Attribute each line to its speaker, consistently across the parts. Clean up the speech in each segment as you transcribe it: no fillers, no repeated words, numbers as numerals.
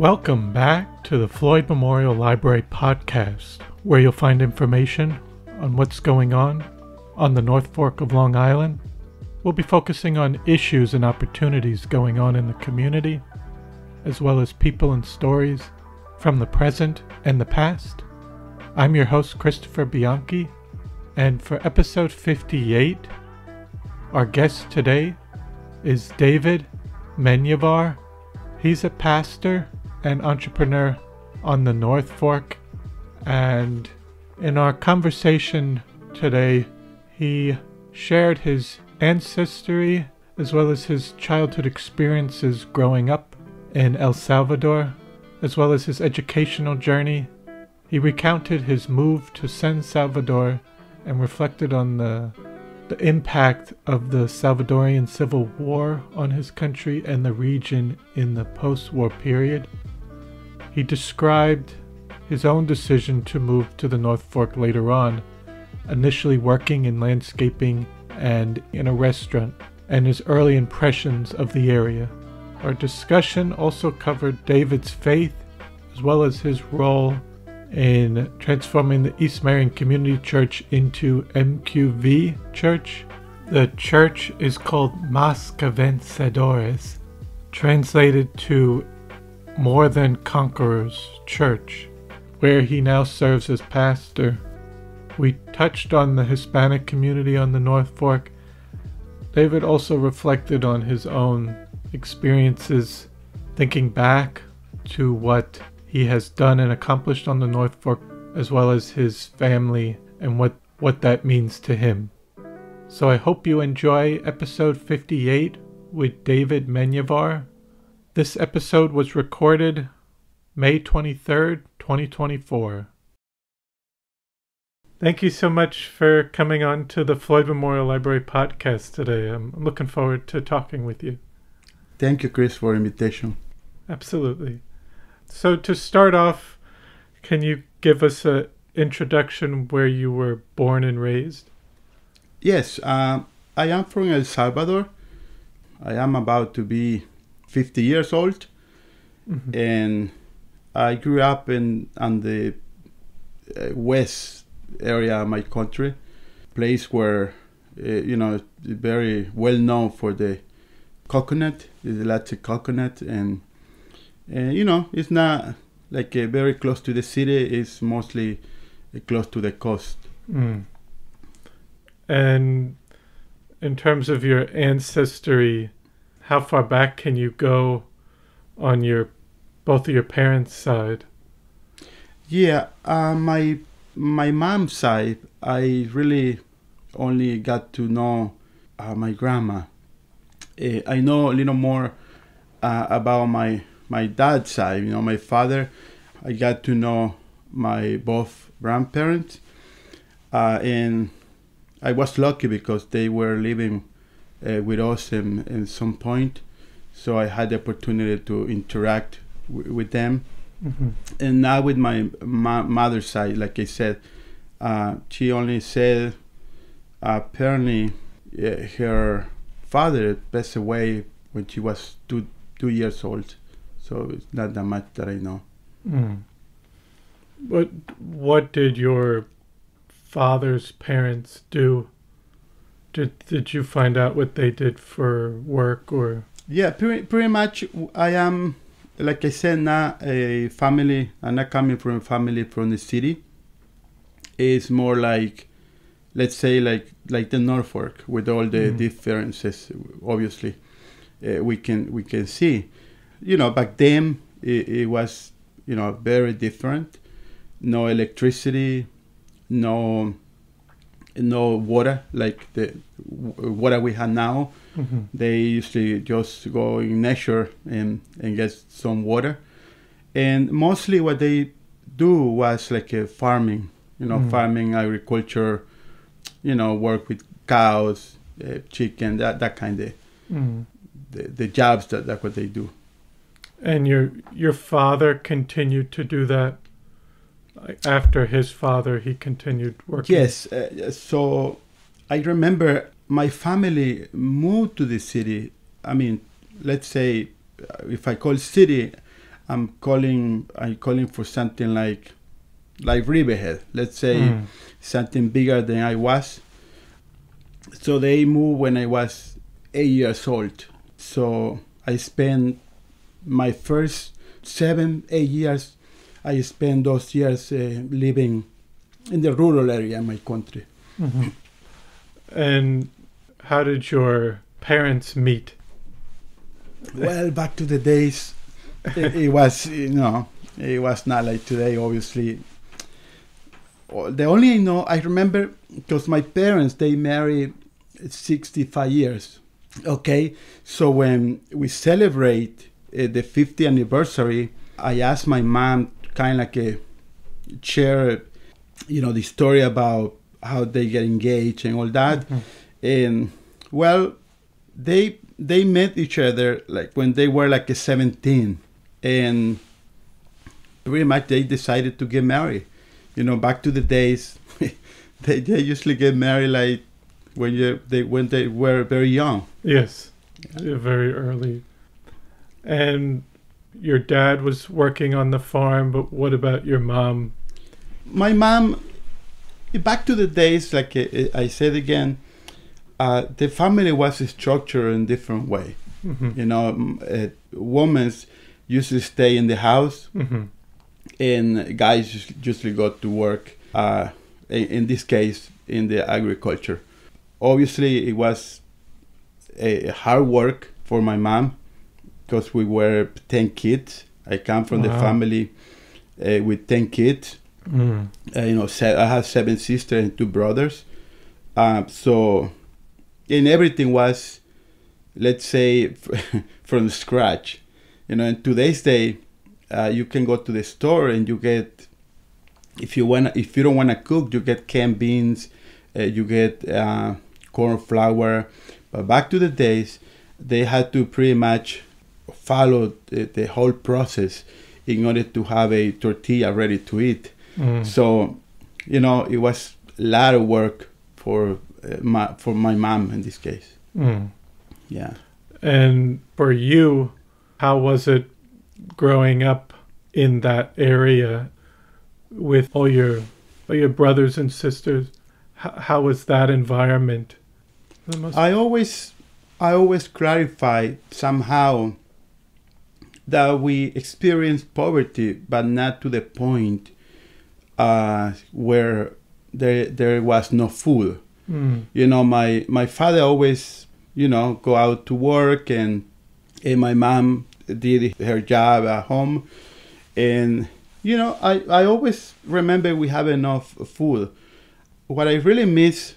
Speaker 1: Welcome back to the Floyd Memorial Library podcast, where you'll find information on what's going on the North Fork of Long Island. We'll be focusing on issues and opportunities going on in the community, as well as people and stories from the present and the past. I'm your host, Christopher Bianchi, and for episode 58, our guest today is David Menjivar. He's a pastor and entrepreneur on the North Fork, and in our conversation today, he shared his ancestry as well as his childhood experiences growing up in El Salvador, as well as his educational journey. He recounted his move to San Salvador and reflected on the impact of the Salvadorian Civil War on his country and the region in the post-war period. He described his own decision to move to the North Fork later on, initially working in landscaping and in a restaurant, and his early impressions of the area. Our discussion also covered David's faith, as well as his role in transforming the East Marion Community Church into MQV Church. The church is called Más que Vencedores, translated to More Than Conquerors Church, where he now serves as pastor. We touched on the Hispanic community on the North Fork. David also reflected on his own experiences, thinking back to what he has done and accomplished on the North Fork, as well as his family and what that means to him. So I hope you enjoy episode 58 with David Menjivar. This episode was recorded May 23rd, 2024. Thank you so much for coming on to the Floyd Memorial Library podcast today. I'm looking forward to talking with you.
Speaker 2: Thank you, Chris, for the invitation.
Speaker 1: Absolutely. So to start off, can you give us an introduction where you were born and raised?
Speaker 2: Yes, I am from El Salvador. I am about to be 50 years old. Mm-hmm. And I grew up on the west area of my country, place where, very well known for the coconut, the electric coconut, and it's not like very close to the city. It's mostly close to the coast.
Speaker 1: Mm. And in terms of your ancestry, how far back can you go on both of your parents' side?
Speaker 2: Yeah, my mom's side, I really only got to know my grandma. I know a little more about my dad's side. My father, I got to know my both grandparents, and I was lucky because they were living with us in some point, so I had the opportunity to interact with them. Mm-hmm. And now with my mother's side, like I said, she only said apparently her father passed away when she was two years old. So it's not that much that I know.
Speaker 1: Mm. What did your father's parents do? Did you find out what they did for work or?
Speaker 2: Yeah, pretty much. I am, like I said, not a family. I'm not coming from a family from the city. It's more like, let's say, like the North Fork with all the differences. Obviously, we can see. Back then it was, very different. No electricity, no water like the water we have now. Mm-hmm. They usually just go in nature and get some water. And mostly what they do was like a farming, farming, agriculture, work with cows, chicken, that kind of the jobs that's what they do.
Speaker 1: And your father continued to do that? After his father, he continued working?
Speaker 2: Yes. So I remember my family moved to the city. I mean, let's say, if I call city, I'm calling for something like Riverhead, let's say something bigger than I was. So they moved when I was 8 years old. So I spent my first 7-8 years, I spent those years living in the rural area in my country.
Speaker 1: Mm-hmm. And how did your parents meet?
Speaker 2: Well, back to the days, it was, it was not like today, obviously. The only I remember, because my parents, they married 65 years. Okay, so when we celebrate the 50th anniversary, I asked my mom kind of like share, the story about how they get engaged and all that. Mm-hmm. And well, they met each other like when they were like 17, and pretty much they decided to get married. Back to the days, they usually get married like when they were very young.
Speaker 1: Yes, very early. And your dad was working on the farm, but what about your mom?
Speaker 2: My mom, back to the days, like I said again, the family was structured in a different way. Mm-hmm. Women usually stay in the house, mm-hmm. and guys usually go to work, in this case, in the agriculture. Obviously, it was a hard work for my mom because we were 10 kids. I come from the family with 10 kids. Mm. I have 7 sisters and 2 brothers. And everything was, let's say, from scratch. In today's day, you can go to the store and you get, if you don't want to cook, you get canned beans, you get corn flour. But back to the days, they had to pretty much follow the whole process in order to have a tortilla ready to eat. Mm. So, it was a lot of work for my mom in this case. Mm. Yeah.
Speaker 1: And for you, how was it growing up in that area with all your brothers and sisters? How was that environment?
Speaker 2: I always clarify somehow that we experienced poverty, but not to the point where there was no food. Mm. My father always, go out to work, and my mom did her job at home. And, I always remember we have enough food. What I really miss,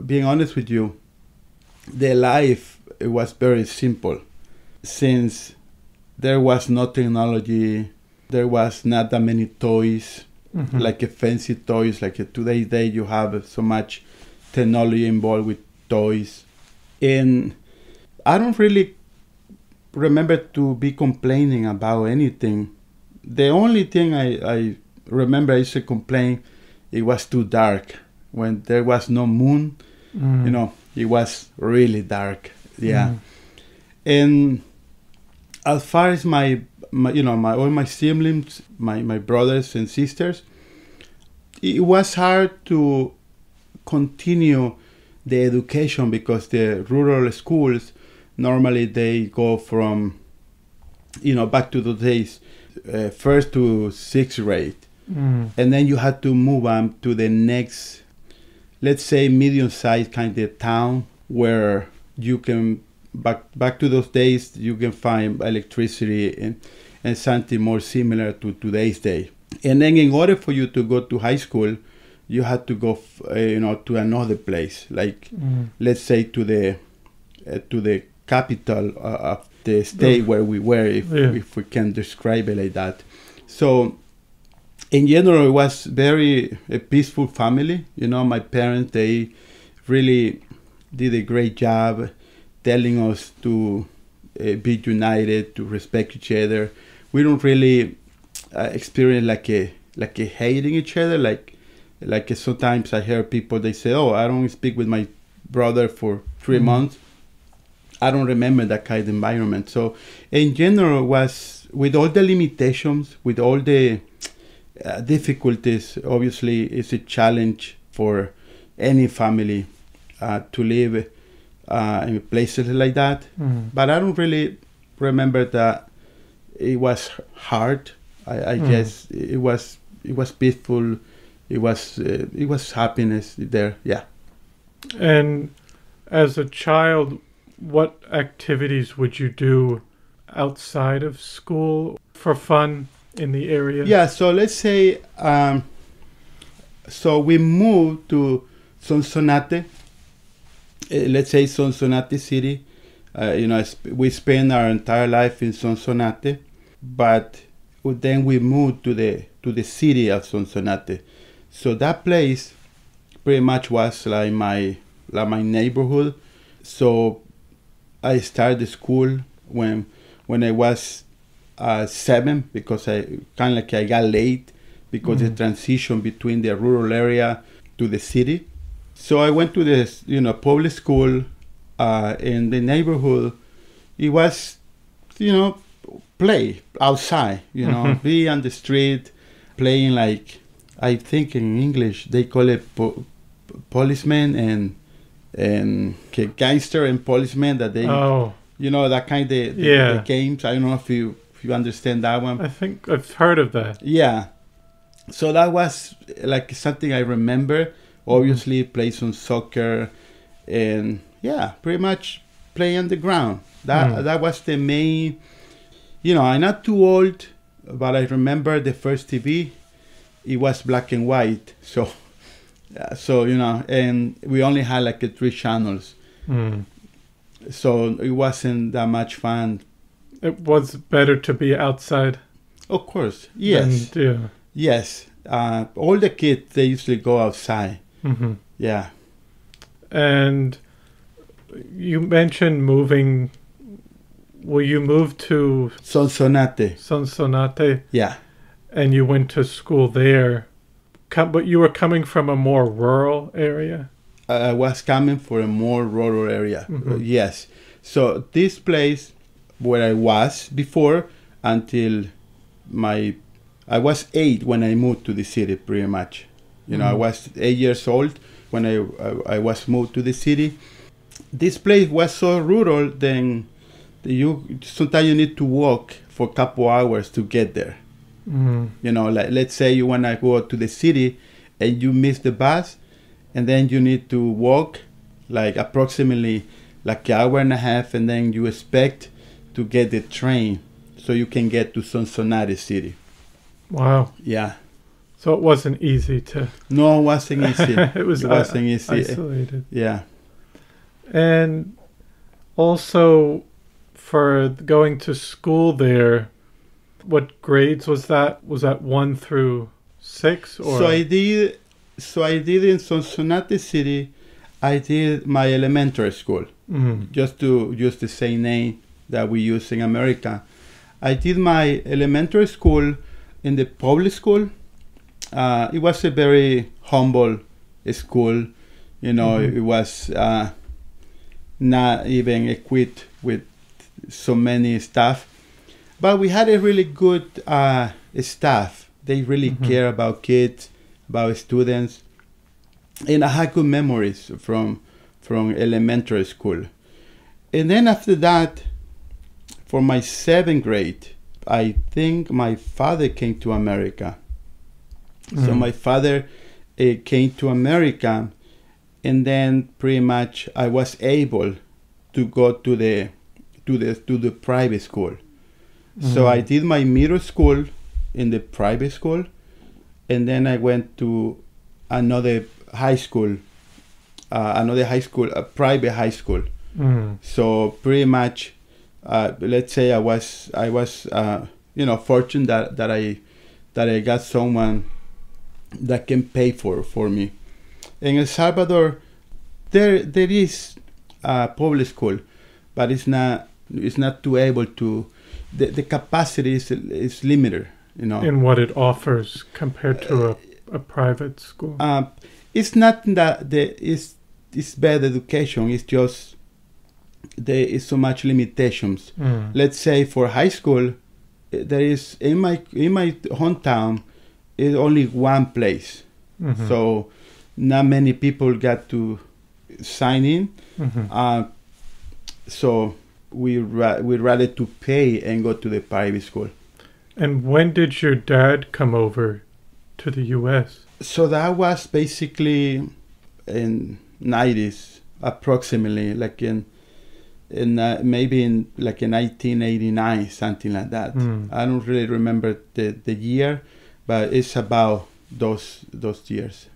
Speaker 2: being honest with you, the life, it was very simple. Since there was no technology, there was not that many toys, mm-hmm. like fancy toys. Like today's day, you have so much technology involved with toys. And I don't really remember to be complaining about anything. The only thing I remember I used to complain, it was too dark. When there was no moon, it was really dark. Yeah. Mm. And as far as all my siblings, my brothers and sisters, it was hard to continue the education because the rural schools, normally they go from, back to those days, 1st to 6th grade. Mm. And then you had to move on to the next, let's say, medium-sized kind of town where you can, back to those days, you can find electricity and something more similar to today's day. And then in order for you to go to high school, you had to go, to another place, like, let's say, to the capital of the state where we were, if we can describe it like that. So, in general, it was a peaceful family. My parents, they really did a great job telling us to be united, to respect each other. We don't really experience like a hating each other. Like sometimes I hear people, they say, "Oh, I don't speak with my brother for 3 months." I don't remember that kind of environment. So in general, it was with all the limitations, with all the difficulties, obviously it's a challenge for any family to live in places like that. But I don't really remember that it was hard. I guess it was peaceful. It was happiness there. Yeah.
Speaker 1: And as a child, what activities would you do outside of school for fun in the area?
Speaker 2: Yeah, so let's say, so we moved to Sonsonate, let's say Sonsonate City. We spent our entire life in Sonsonate, but then we moved to the city of Sonsonate. So that place pretty much was like my neighborhood. So I started school when I was 7, because I got late because the transition between the rural area to the city. So I went to the public school in the neighborhood. It was play outside, be on the street playing, like I think in English they call it policeman and gangster and policeman, that they that kind of the games. I don't know if you understand that one.
Speaker 1: I think I've heard of that.
Speaker 2: Yeah. So that was like something I remember. Obviously, play some soccer, and pretty much play on the ground. That was the main. I'm not too old, but I remember the first TV. It was black and white, so and we only had like 3 channels. So it wasn't that much fun.
Speaker 1: It was better to be outside.
Speaker 2: Of course, yes. Yes. All the kids, they usually go outside. Yeah.
Speaker 1: And you mentioned moving. Well, you moved to Sonsonate.
Speaker 2: Yeah.
Speaker 1: And you went to school there. But you were coming from a more rural area?
Speaker 2: I was coming from a more rural area. Yes. So this place where I was before, until I was 8 when I moved to the city, pretty much. I was 8 years old when I was moved to the city. This place was so rural, then sometimes you need to walk for a couple hours to get there. Like let's say you want to go to the city and you miss the bus, and then you need to walk like approximately like an hour and a half, and then you expect to get the train so you can get to Sonsonate City.
Speaker 1: Wow.
Speaker 2: Yeah.
Speaker 1: So it wasn't easy to...
Speaker 2: No, it wasn't easy.
Speaker 1: It wasn't easy. Isolated.
Speaker 2: Yeah.
Speaker 1: And also, for going to school there, what grades was that? Was that 1 through 6? Or?
Speaker 2: So I did in Sonsonate City, I did my elementary school. Just to use the same name that we use in America. I did my elementary school in the public school. It was a very humble school. It was not even equipped with so many staff. But we had a really good staff. They really care about kids, about students. And I had good memories from elementary school. And then after that, for my 7th grade, I think my father came to America. So my father came to America, and then pretty much I was able to go to the private school. So I did my middle school in the private school, and then I went to another high school, a private high school. So pretty much, let's say I was fortunate that I got someone that can pay for me. In El Salvador, there is a public school, but it's not too able to. The capacity is limited,
Speaker 1: In what it offers compared to a private school.
Speaker 2: It's not that it's bad education. It's just there is so much limitations. Let's say for high school, there is in my hometown is only one place, so not many people got to sign in. So we rather to pay and go to the private school.
Speaker 1: And when did your dad come over to the U.S.?
Speaker 2: So that was basically in 90s, approximately, like in maybe in like in 1989, something like that. I don't really remember the year, but it's about those years.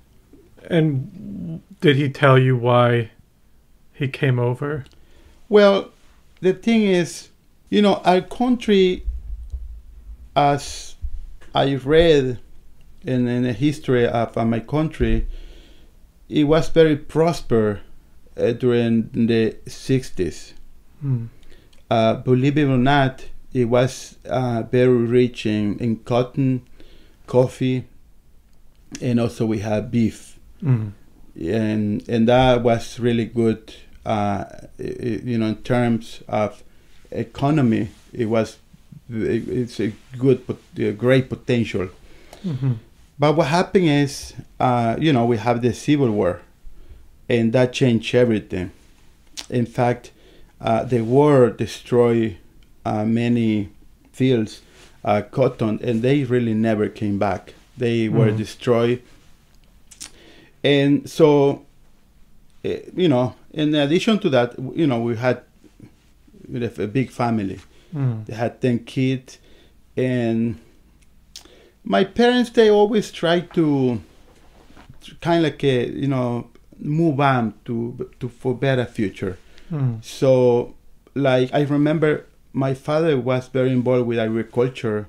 Speaker 1: And did he tell you why he came over?
Speaker 2: Well, the thing is, our country, as I read in the history of my country, it was very prosperous during the 60s. Believe it or not, it was very rich in cotton, coffee, and also we had beef. And that was really good. In terms of economy, it's a great potential. But what happened is, we have the Civil War, and that changed everything. In fact, the war destroyed many fields, cotton, and they really never came back. They were destroyed. And so, in addition to that, we had a big family. They had 10 kids, and my parents, they always tried to kind of like move on to for better future. So, like, I remember my father was very involved with agriculture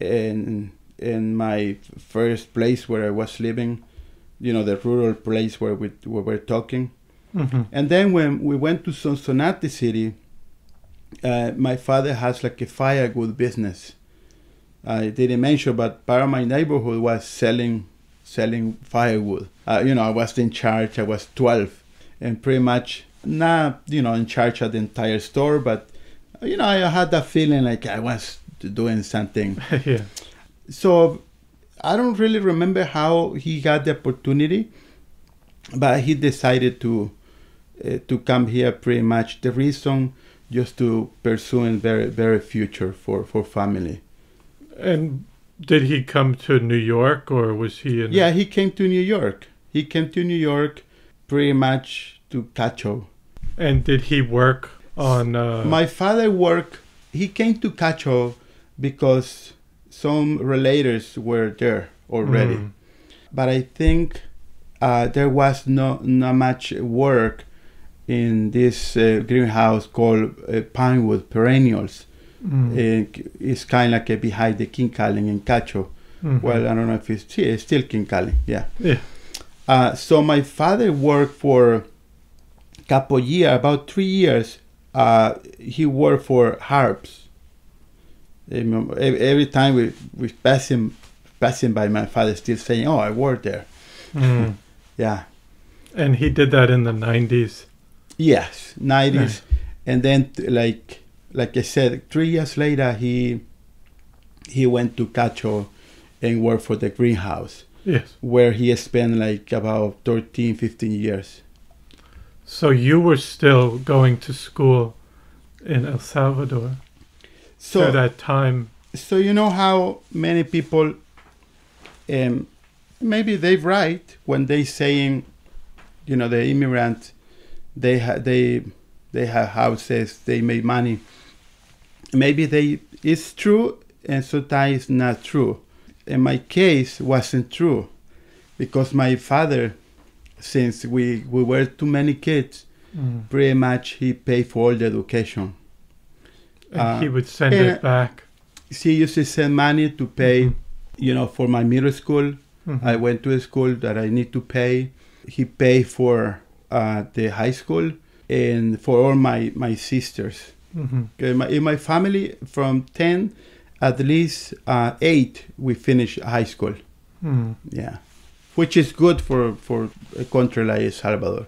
Speaker 2: in my first place where I was living, the rural place where we were talking. And then when we went to Sonsonate City, my father has like a firewood business. I didn't mention, but part of my neighborhood was selling firewood. I was in charge. I was 12, and pretty much not in charge of the entire store, but I had that feeling like I was doing something.
Speaker 1: Yeah.
Speaker 2: So I don't really remember how he got the opportunity, but he decided to come here. Pretty much the reason just to pursue a very, very future for family.
Speaker 1: And did he come to New York, or was he in...
Speaker 2: Yeah, he came to New York. He came to New York pretty much to Cacho.
Speaker 1: And did he work on...
Speaker 2: My father worked... He came to Cacho because some relators were there already. But I think there was not much work in this greenhouse called Pinewood Perennials. It's kind of like behind the Kincalling in Cacho. Well, I don't know if it's still Kincalling. Yeah. So my father worked for a couple years, about 3 years. He worked for Harps. Every time we passing by, my father still saying, "Oh, I worked there." Yeah.
Speaker 1: And he did that in the 90s?
Speaker 2: Yes, 90s. And then, like I said, 3 years later, he went to Cacho and worked for the greenhouse.
Speaker 1: Yes.
Speaker 2: Where he spent like about 13, 15 years.
Speaker 1: So you were still going to school in El Salvador at that time?
Speaker 2: So you know how many people, maybe they're right when they saying, the immigrant, they have houses, they make money. Maybe it's true, and sometimes it's not true. In my case, wasn't true, because my father, since we were too many kids, pretty much he paid for all the education.
Speaker 1: And he would send it back.
Speaker 2: He used to send money to pay, for my middle school. I went to a school that I need to pay. He paid for the high school and for all my sisters. In my family, from 10, at least 8, we finished high school. Yeah, which is good for a country like El Salvador.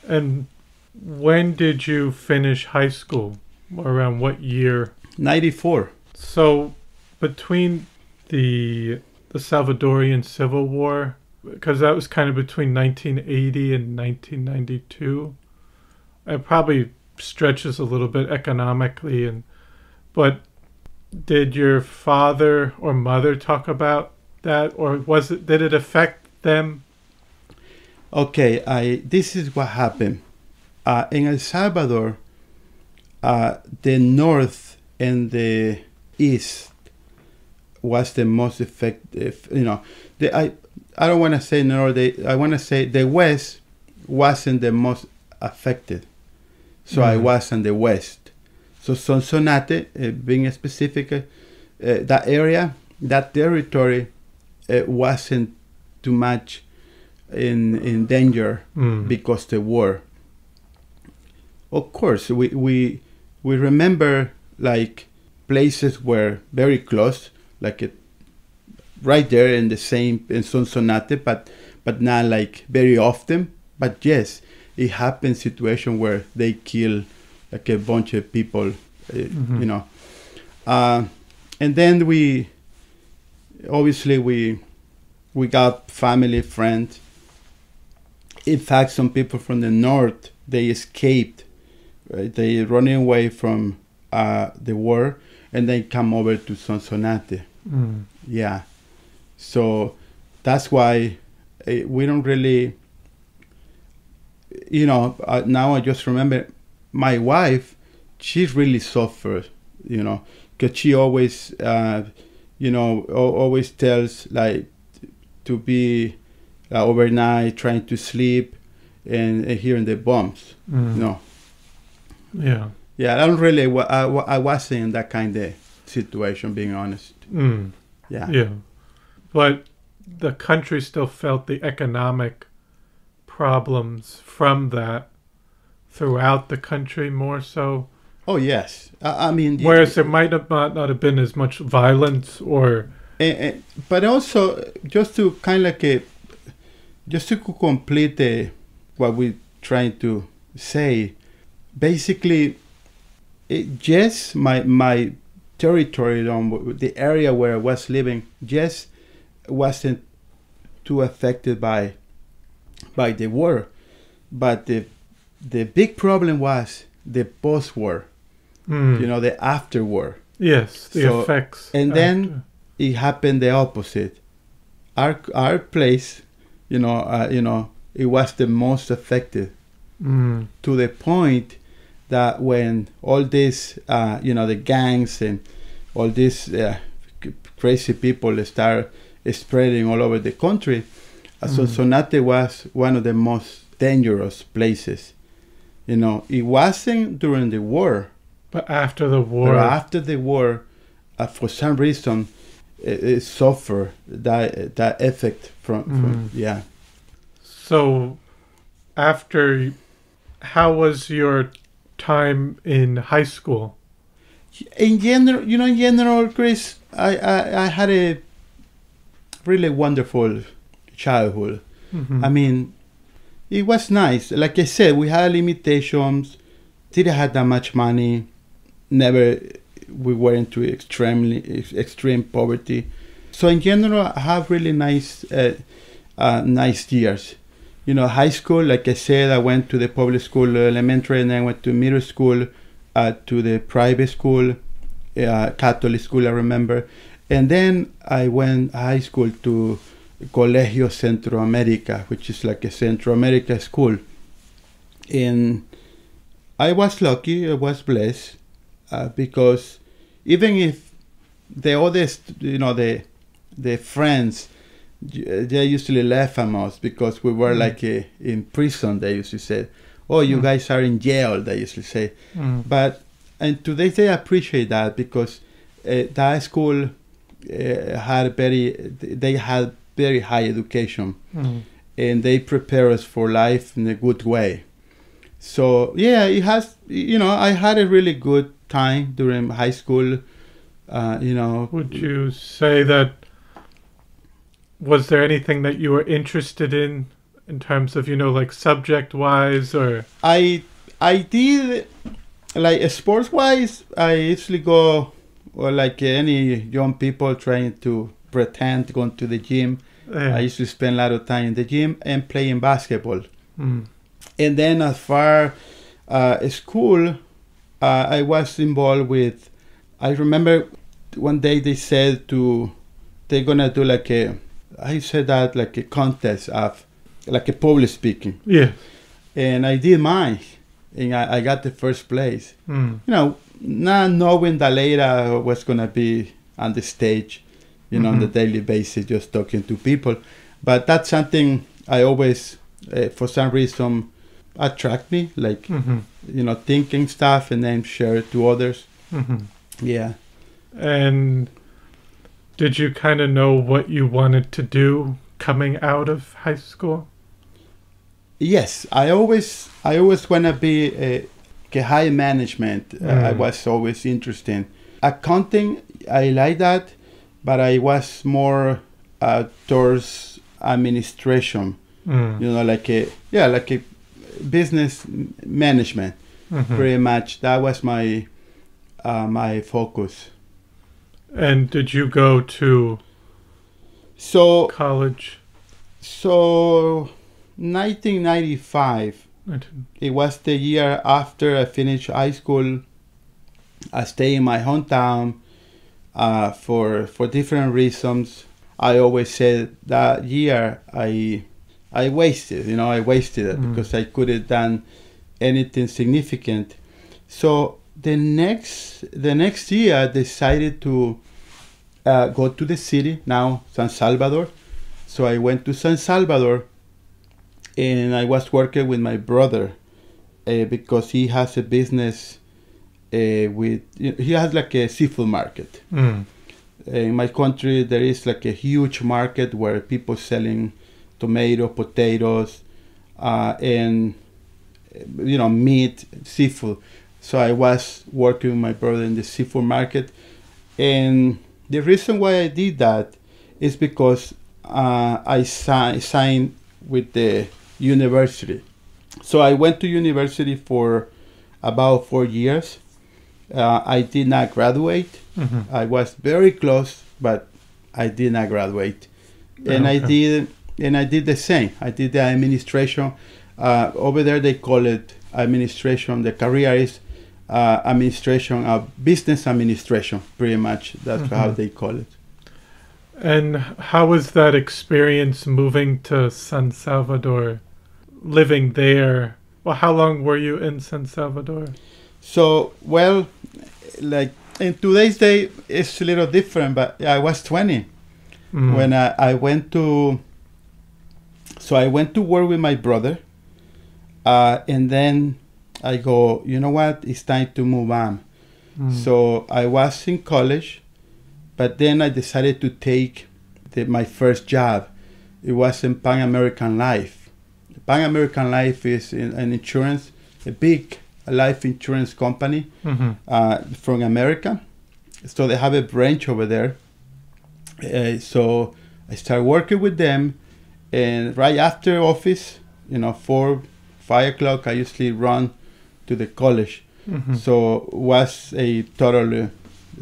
Speaker 1: And when did you finish high school? Around what year?
Speaker 2: 94.
Speaker 1: So between the Salvadorian Civil War, because that was kind of between 1980 and 1992, it probably stretches a little bit economically, but did your father or mother talk about that, or did it affect them?
Speaker 2: Okay, this is what happened. In El Salvador, the north and the east was the most effective. I don't want to say north. I want to say the west wasn't the most affected. So I was in the west. So Sonsonate, being specific, that area, that territory, wasn't too much in danger because the war. Of course, we remember like places were very close, like right there in Sonsonate, but not like very often. But yes, it happened situation where they kill like a bunch of people, and then we got family, friends. In fact, some people from the north, they escaped. Right? They running away from the war, and they come over to Sonsonate. Yeah, so that's why we don't really, now I just remember my wife, she really suffered, because she always, always tells like to be overnight trying to sleep and hearing the bombs,
Speaker 1: Yeah.
Speaker 2: Yeah, I don't really, I wasn't in that kind of situation, being honest. Yeah.
Speaker 1: Yeah. But the country still felt the economic problems from that throughout the country more so.
Speaker 2: Oh, yes. I mean...
Speaker 1: Whereas there might have not have been as much violence or...
Speaker 2: but also, just to kind of like... just to complete what we're trying to say, basically, yes, my territory, the area where I was living, yes, wasn't too affected by the war, but the big problem was the post-war, the after-war.
Speaker 1: Yes, the effects.
Speaker 2: And then it happened the opposite. Our place, it was the most affected, to the point that when all this, the gangs and all these crazy people start spreading all over the country, Sonsonate was one of the most dangerous places. It wasn't during the war.
Speaker 1: But after the war.
Speaker 2: But after the war, for some reason, it suffered that effect from yeah.
Speaker 1: So, how was your time in high school?
Speaker 2: In general, Chris, I had a really wonderful childhood. I mean, it was nice. Like I said, we had limitations. Didn't have that much money. We were into extreme poverty. So in general, I have really nice years. High school, like I said, I went to the public school, elementary, and then I went to middle school, to the private school, Catholic school, I remember. And then I went high school to Colegio Centroamérica, which is like a Central America school. And I was lucky, I was blessed, because even if the others, the friends, they usually laugh at us because we were like in prison. They used to say, "Oh, you guys are in jail." They used to say, and today they appreciate that because that school had very high education, and they prepare us for life in a good way. So yeah, it has. I had a really good time during high school.
Speaker 1: Would you say that? Was there anything that you were interested in terms of, like subject-wise, or?
Speaker 2: I did, like sports-wise, I usually go or like any young people trying to pretend going to the gym.
Speaker 1: Yeah.
Speaker 2: I used to spend a lot of time in the gym and playing basketball.
Speaker 1: Mm.
Speaker 2: And then as far school, I was involved with, I remember one day they said they're going to do like like a contest of like a public speaking.
Speaker 1: Yeah.
Speaker 2: And I did mine. And I got the first place.
Speaker 1: Mm.
Speaker 2: You know, not knowing that later I was going to be on the stage, you know, on the daily basis, just talking to people. But that's something I always, for some reason, attract me, like, you know, thinking stuff and then share it to others. Yeah.
Speaker 1: And did you kind of know what you wanted to do coming out of high school?
Speaker 2: Yes, I always want to be a high management. I was always interested. Accounting, I like that, but I was more towards administration. You know, like a business management. Pretty much, that was my my focus.
Speaker 1: And did you go to college?
Speaker 2: So 1995, it was the year after I finished high school. I stayed in my hometown for different reasons. I always said that year I wasted, you know, I wasted it because I could have done anything significant. So the next year I decided to go to the city, now San Salvador. So I went to San Salvador and I was working with my brother because he has a business he has like a seafood market. In my country there is like a huge market where people selling tomato, potatoes, and you know, meat, seafood. So I was working with my brother in the seafood market, and the reason why I did that is because I signed with the university. So I went to university for about 4 years. I did not graduate. I was very close, but I did not graduate. And I did the same. I did the administration. Over there they call it administration. The career is administration of business administration, pretty much. That's how they call it.
Speaker 1: And how was that experience moving to San Salvador, living there? Well, how long were you in San Salvador?
Speaker 2: So, well, like in today's day, it's a little different, but I was 20 when I went to. So I went to work with my brother, and then I go, you know what? It's time to move on. So I was in college, but then I decided to take my first job. It was in Pan American Life. Pan American Life is an insurance, a big life insurance company from America. So they have a branch over there. So I started working with them, and right after office, you know, 4, 5 o'clock, I usually run to the college. So it was a totally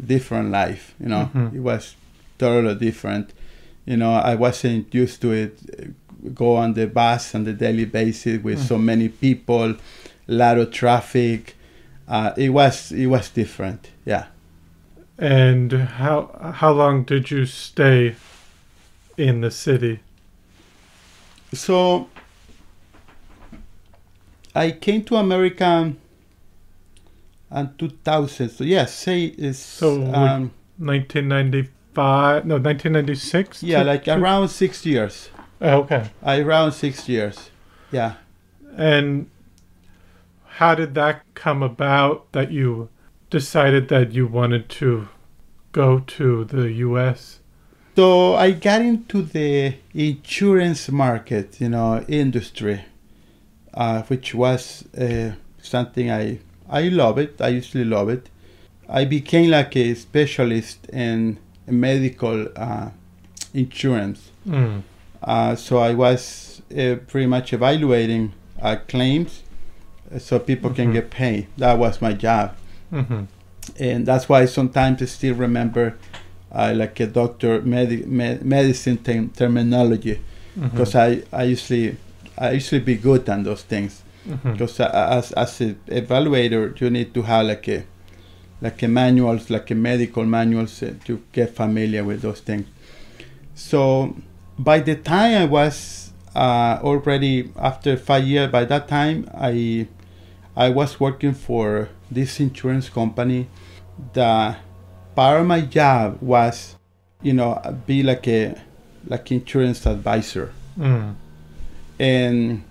Speaker 2: different life, you know. It was totally different. You know, I wasn't used to it. Go on the bus on the daily basis with so many people, a lot of traffic. It was different, yeah.
Speaker 1: And how long did you stay in the city?
Speaker 2: So I came to America in 2000. So yes, say it's
Speaker 1: 1995. No, 1996.
Speaker 2: Yeah, like around 6 years.
Speaker 1: Okay.
Speaker 2: Around 6 years. Yeah.
Speaker 1: And how did that come about that you decided that you wanted to go to the U.S.?
Speaker 2: So I got into the insurance market, you know, industry, which was something I love it. I usually love it. I became like a specialist in medical insurance. So I was pretty much evaluating claims so people can get paid. That was my job. And that's why sometimes I still remember like a doctor medicine terminology, because I usually be good on those things, because as an evaluator you need to have like a manuals, like a medical manuals to get familiar with those things. So by the time I was already after 5 years, by that time I was working for this insurance company. The part of my job was, be like insurance advisor, and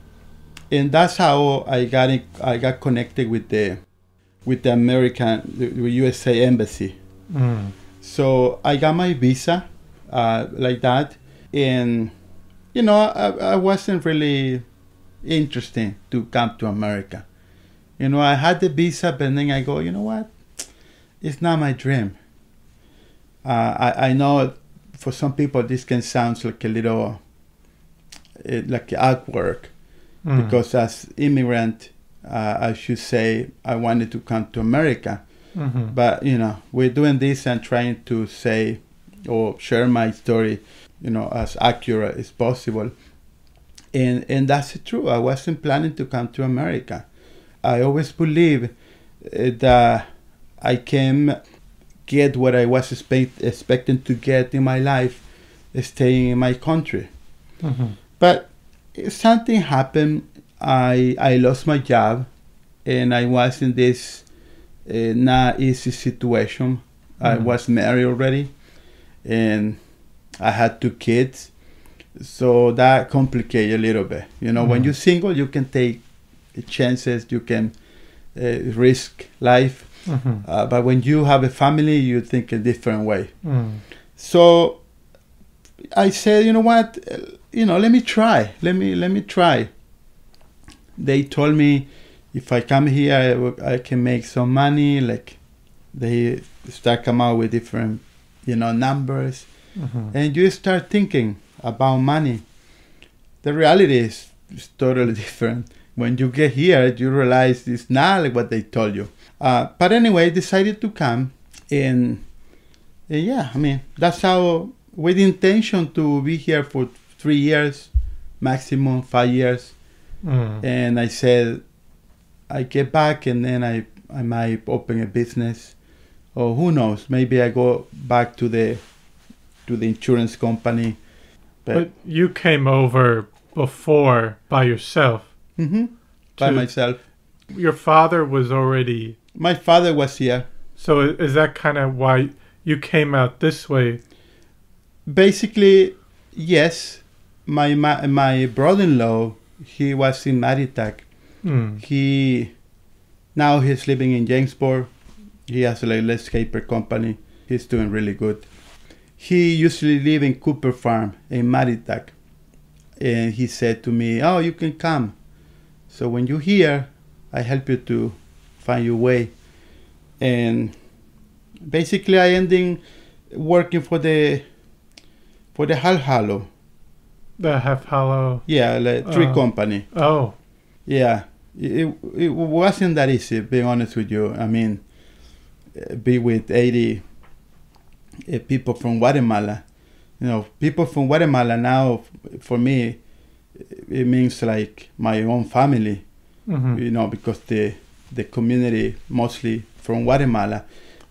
Speaker 2: that's how I got connected with the USA embassy. So I got my visa like that, and I wasn't really interested to come to America. I had the visa, but then I go, you know what? It's not my dream. I know for some people this can sound like a little like awkward, because as immigrant, I should say I wanted to come to America. But we're doing this and trying to say or share my story, as accurate as possible. And that's true. I wasn't planning to come to America. I always believe that I can get what I was expecting to get in my life, staying in my country. But something happened. I lost my job, and I was in this not easy situation. I was married already, and I had 2 kids. So that complicated a little bit. When you're single, you can take chances, you can risk life. But when you have a family, you think a different way. So I said, you know what? Let me try. Let me try. They told me if I come here, I can make some money. Like they start come out with different, numbers, and you start thinking about money. The reality is totally different. When you get here, you realize it's not like what they told you. But anyway, decided to come, and that's how, with the intention to be here for 3 years, maximum 5 years. And I said, I get back, and then I might open a business, or who knows, maybe I go back to the insurance company.
Speaker 1: But you came over before by yourself.
Speaker 2: By myself.
Speaker 1: Your father was already...
Speaker 2: My father was here.
Speaker 1: So is that kind of why you came out this way?
Speaker 2: Basically, yes. My brother-in-law, he was in Maritac. Now he's living in Jamesport. He has a landscaper company. He's doing really good. He usually live in Cooper Farm in Maritac. And he said to me, oh, you can come. So when you're here, I help you to find your way. And basically I ended working for the Half Hollow.
Speaker 1: The Half Hollow?
Speaker 2: Yeah, the tree company.
Speaker 1: Oh.
Speaker 2: Yeah. It wasn't that easy, being honest with you. I mean, be with 80 people from Guatemala. People from Guatemala now, for me, it means like my own family, because the community mostly from Guatemala.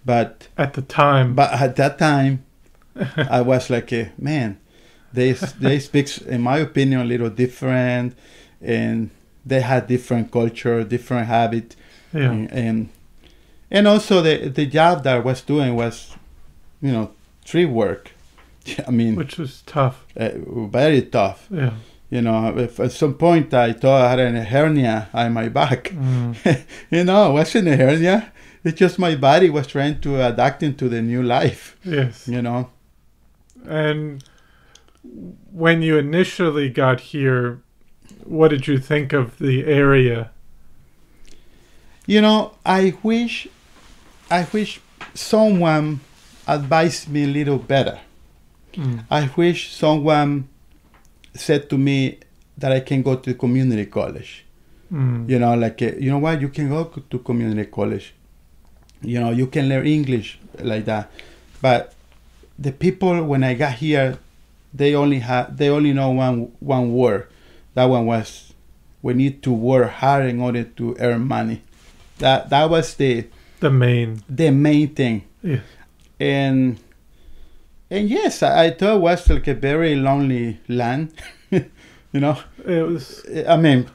Speaker 2: But
Speaker 1: at that time,
Speaker 2: I was like, man, they speak, in my opinion, a little different, and they had different culture, different habit. And also the job that I was doing was, tree work. I mean,
Speaker 1: which was tough.
Speaker 2: Very tough.
Speaker 1: Yeah.
Speaker 2: If at some point I thought I had a hernia on my back. It wasn't a hernia. It's just my body was trying to adapt into the new life.
Speaker 1: Yes. And when you initially got here, what did you think of the area?
Speaker 2: I wish someone advised me a little better. I wish someone said to me that I can go to community college. You know what, you can go to community college. You can learn English like that. But the people when I got here, they only know one word. That one was, we need to work hard in order to earn money. That was the main thing.
Speaker 1: Yeah.
Speaker 2: And yes, I thought it was like a very lonely land. It
Speaker 1: was.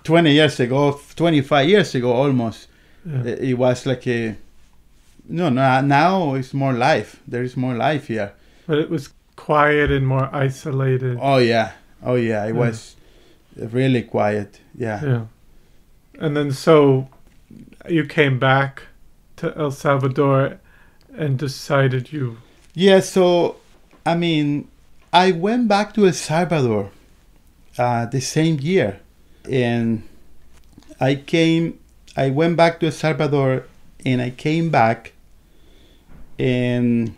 Speaker 2: 20 years ago, 25 years ago, almost.
Speaker 1: Yeah.
Speaker 2: It was like a. No, now it's more life. There is more life here.
Speaker 1: But it was quiet and more isolated.
Speaker 2: Oh yeah. It was really quiet. Yeah.
Speaker 1: Yeah. And then so you came back to El Salvador and decided you...
Speaker 2: Yeah, so, I went back to El Salvador the same year. And I went back to El Salvador and I came back and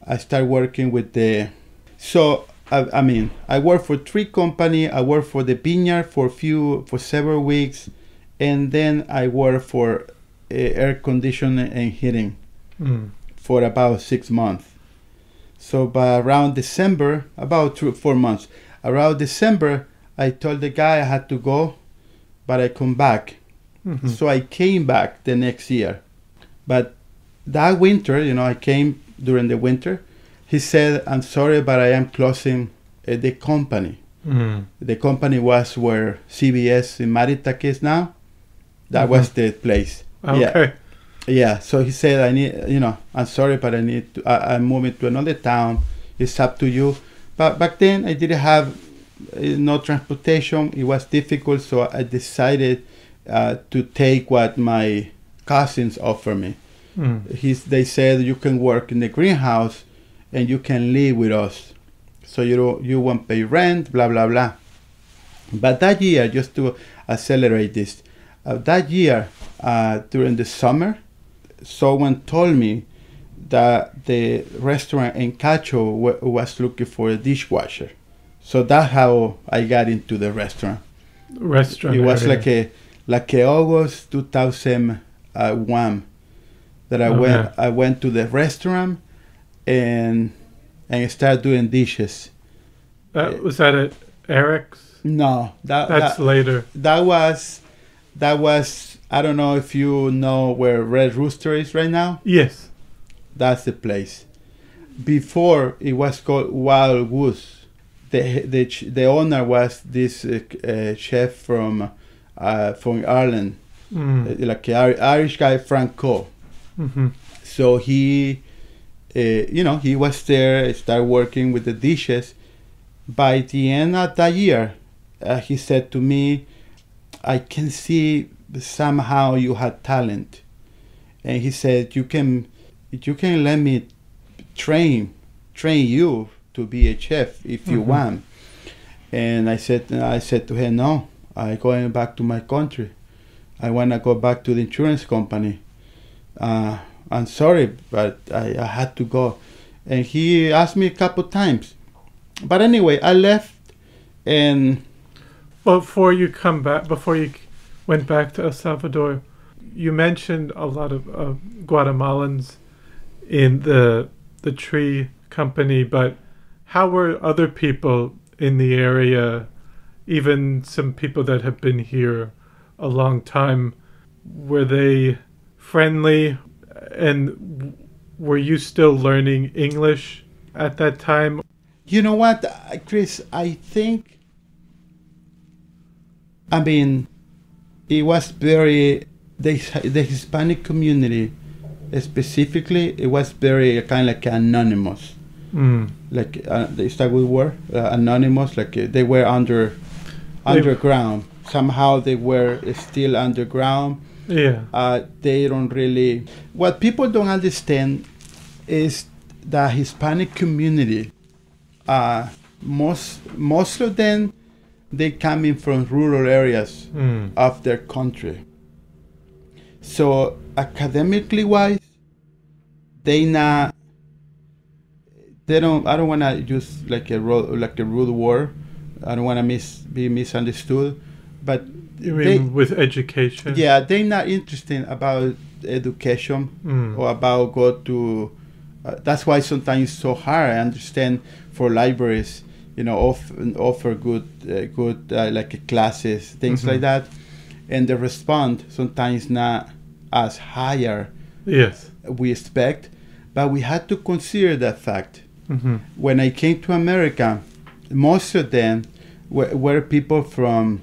Speaker 2: I started working with I worked for 3 companies. I worked for the vineyard for several weeks, and then I worked for air conditioning and heating for about 6 months. So by around December, about 4 months, around December, I told the guy I had to go, but I come back. Mm-hmm. So I came back the next year. But that winter, I came during the winter. He said, I'm sorry, but I am closing the company. Mm. The company was where CBS in Maritac is now. That was the place.
Speaker 1: Okay.
Speaker 2: Yeah. So he said, I'm sorry, but I'm moving to another town. It's up to you. But back then I didn't have no transportation. It was difficult. So I decided to take what my cousins offered me. Mm. They said, you can work in the greenhouse and you can live with us. So you won't pay rent, blah, blah, blah. But that year, just to accelerate this, that year, during the summer, someone told me that the restaurant in Cacho was looking for a dishwasher. So that's how I got into the restaurant. It was like a August 2001 that I went to the restaurant and started doing dishes.
Speaker 1: Was that at Eric's?
Speaker 2: No,
Speaker 1: that's later.
Speaker 2: That was. I don't know if you know where Red Rooster is right now.
Speaker 1: Yes,
Speaker 2: that's the place. Before it was called Wild Goose. The owner was this chef from Ireland, like an Irish guy, Franco. Mm-hmm. So he was there, started working with the dishes. By the end of that year, he said to me, I can see somehow you had talent. And he said, you can let me train you to be a chef if you want. And I said to him, no, I'm going back to my country. I want to go back to the insurance company. I'm sorry, but I had to go. And he asked me a couple times. But anyway, I left. And
Speaker 1: before you went back to El Salvador, you mentioned a lot of Guatemalans in the tree company, but how were other people in the area, even some people that have been here a long time? Were they friendly? And were you still learning English at that time?
Speaker 2: You know what, Chris? I think, it was very, the Hispanic community specifically, it was very kind of like anonymous. Like, is that a good word? Anonymous, like they were underground. Somehow they were still underground.
Speaker 1: Yeah.
Speaker 2: They don't really... What people don't understand is the Hispanic community, most of them, they coming from rural areas of their country. So academically wise, I don't want to use like a rude word. I don't want to be misunderstood, but
Speaker 1: you mean with education?
Speaker 2: Yeah, they're not interested about education or about go to. That's why sometimes it's so hard. I understand for libraries, offer good like classes, things like that, and the response sometimes not as higher.
Speaker 1: Yes,
Speaker 2: we expect, but we had to consider that fact. When I came to America, most of them were people from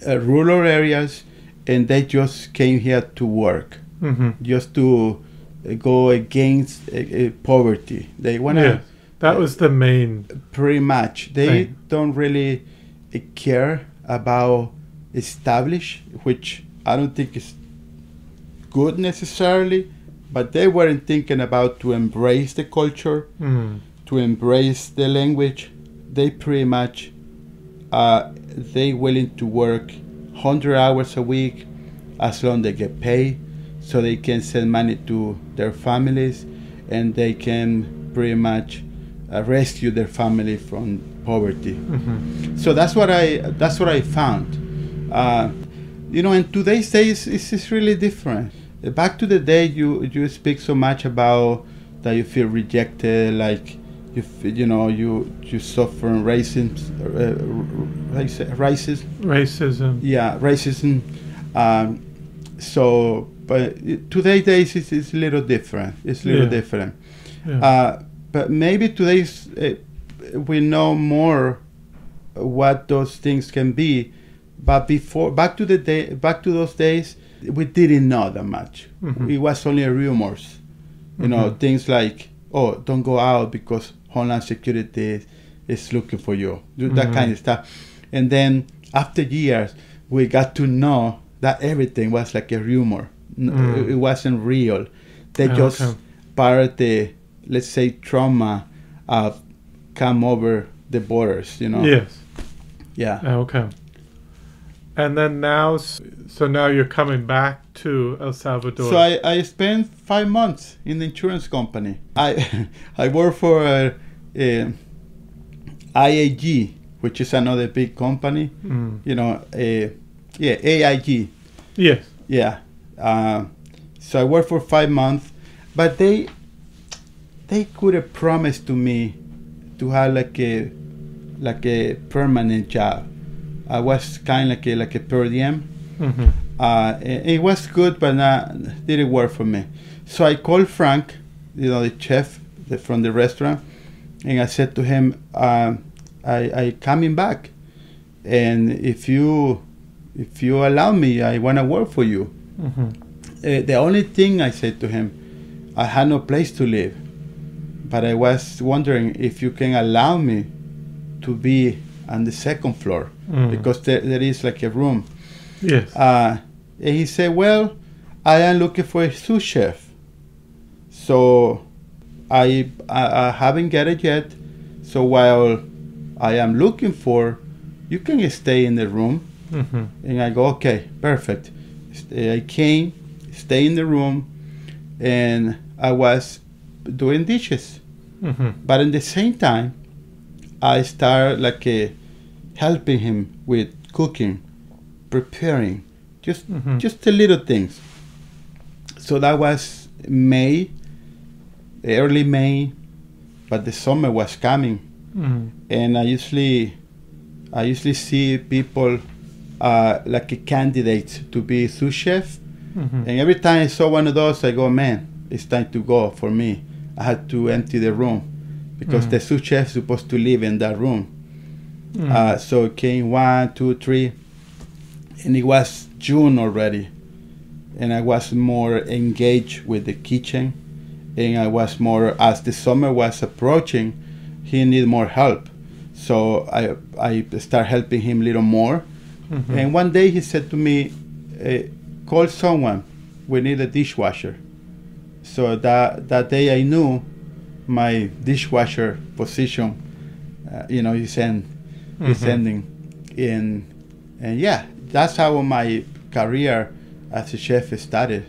Speaker 2: rural areas, and they just came here to work, just to go against poverty. They want to.
Speaker 1: That was the main.
Speaker 2: Pretty much, they don't really care about establish, which I don't think is good necessarily, but they weren't thinking about to embrace the culture, to embrace the language. They pretty much they willing to work 100 hours a week as long as they get paid, so they can send money to their families, and they can pretty much rescue their family from poverty. So that's what I found. In today's days, it's really different. Back to the day, you speak so much about that you feel rejected, like you suffer from racism. Yeah, racism. But today's days is a little different. It's a little different. Yeah. But maybe today's we know more what those things can be. But back to those days, we didn't know that much. It was only rumors. Things like, oh, don't go out because Homeland Security is looking for you. That kind of stuff. And then after years, we got to know that everything was like a rumor. It wasn't real. They just part of the, let's say, trauma of come over the borders,
Speaker 1: Yes.
Speaker 2: Yeah.
Speaker 1: Okay. And then now, so now you're coming back to El Salvador.
Speaker 2: So I spent 5 months in the insurance company. I work for IAG, which is another big company. AIG.
Speaker 1: Yes.
Speaker 2: Yeah. So I worked for 5 months, but they could have promised to me to have like a permanent job. I was kind of like a per diem. It was good, but didn't work for me. So I called Frank, the chef from the restaurant, and I said to him, I coming back, and if you allow me, I want to work for you. The only thing I said to him, I had no place to live, but I was wondering if you can allow me to be on the second floor, because there is like a room.
Speaker 1: Yes.
Speaker 2: And he said, well, I am looking for a sous chef. So I haven't got it yet. So while I am looking for, you can stay in the room. And I go, okay, perfect. I came, stay in the room, and I was doing dishes. But at the same time, I started like helping him with cooking, preparing, just the little things. So that was early May, but the summer was coming, and I usually see people like a candidate to be sous chef, and every time I saw one of those, I go, man, it's time to go for me. I had to empty the room because the sous chef is supposed to live in that room. So it came 1, 2, 3, and it was June already, and I was more engaged with the kitchen, and I was more, as the summer was approaching, he needed more help. So I started helping him a little more. And one day he said to me, call someone, we need a dishwasher. So that day I knew my dishwasher position, is ending. And yeah, that's how my career as a chef started.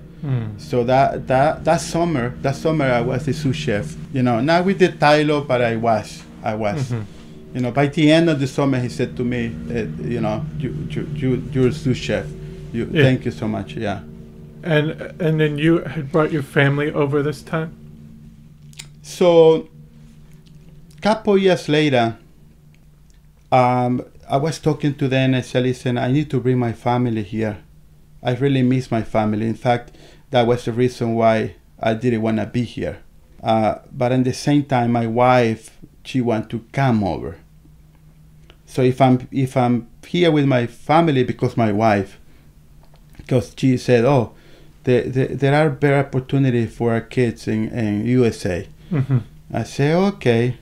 Speaker 2: So that summer I was a sous chef. Not with the title, but I was. By the end of the summer, he said to me, you're a sous chef. Thank you so much. Yeah.
Speaker 1: And then you had brought your family over this time?
Speaker 2: So, couple years later, I was talking to them. I said, listen, I need to bring my family here. I really miss my family. In fact, that was the reason why I didn't want to be here. But at the same time, my wife, she wanted to come over. So if I'm here with my family because my wife, because she said, oh, there are better opportunities for our kids in USA.
Speaker 1: Mm-hmm.
Speaker 2: I say, okay.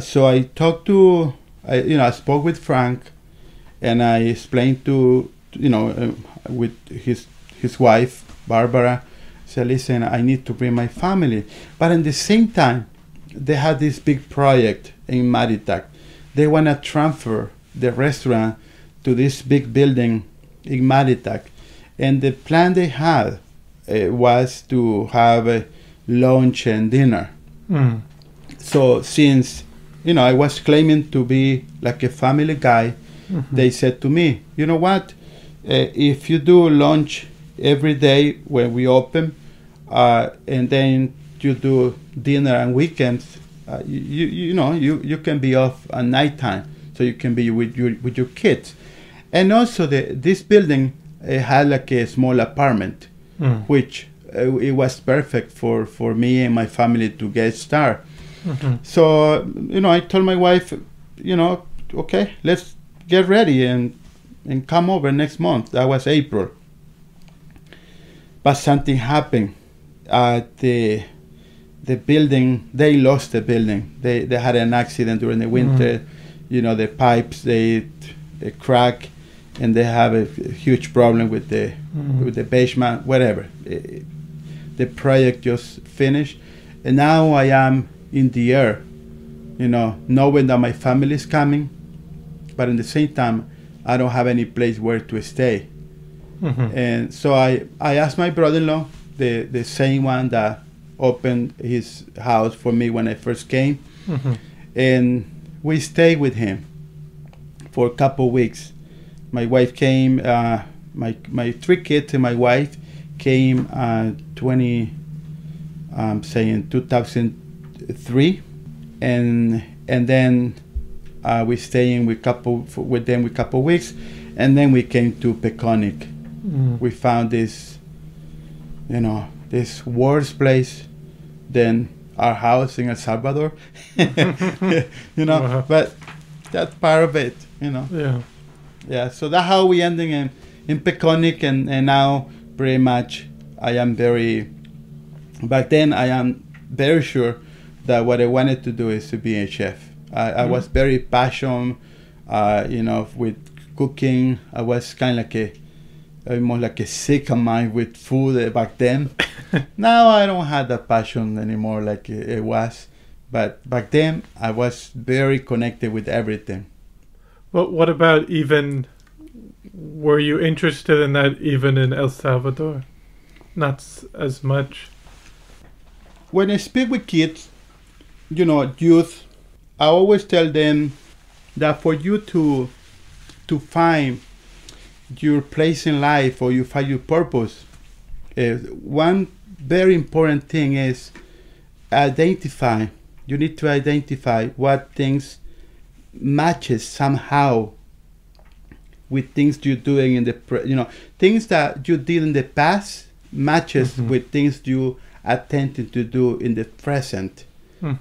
Speaker 2: So I talked to, I spoke with Frank, and I explained to, with his wife, Barbara, said, listen, I need to bring my family. But at the same time, they had this big project in Maritac. They want to transfer the restaurant to this big building in Maritac. And the plan they had was to have a lunch and dinner.
Speaker 1: Mm.
Speaker 2: So since, I was claiming to be like a family guy,
Speaker 1: Mm-hmm.
Speaker 2: they said to me, you know what, if you do lunch every day when we open, and then you do dinner on weekends, you can be off at nighttime, so you can be with your kids. And also this building had like a small apartment, which it was perfect for me and my family to get started.
Speaker 1: Mm-hmm.
Speaker 2: So I told my wife, okay, let's get ready and come over next month. That was April. But something happened. The building, they lost the building. They had an accident during the winter. Mm. The pipes, they crack, and they have a huge problem with the basement, whatever. The project just finished. And now I am in the air, knowing that my family is coming, but at the same time, I don't have any place where to stay. Mm-hmm. And so I asked my brother-in-law, the same one that opened his house for me when I first came, mm-hmm. and we stayed with him for a couple of weeks. My wife came, my 3 kids and my wife came 2003, and then we stayed with them a couple of weeks, and then we came to Peconic. We found this, this worse place than our house in El Salvador,
Speaker 1: Uh-huh.
Speaker 2: But that's part of it, Yeah, so that's how we ended in Peconic, and now pretty much back then I am very sure that what I wanted to do is to be a chef. I was very passionate, with cooking. I was kind of almost like a sick of mind with food back then. Now I don't have that passion anymore like it was. But back then I was very connected with everything.
Speaker 1: Well, what about were you interested in that even in El Salvador? Not as much.
Speaker 2: When I speak with kids, youth, I always tell them that for you to find your place in life, or you find your purpose, one very important thing is identify. You need to identify what things matches somehow with things you're doing in the things that you did in the past matches with things you attempted to do in the present.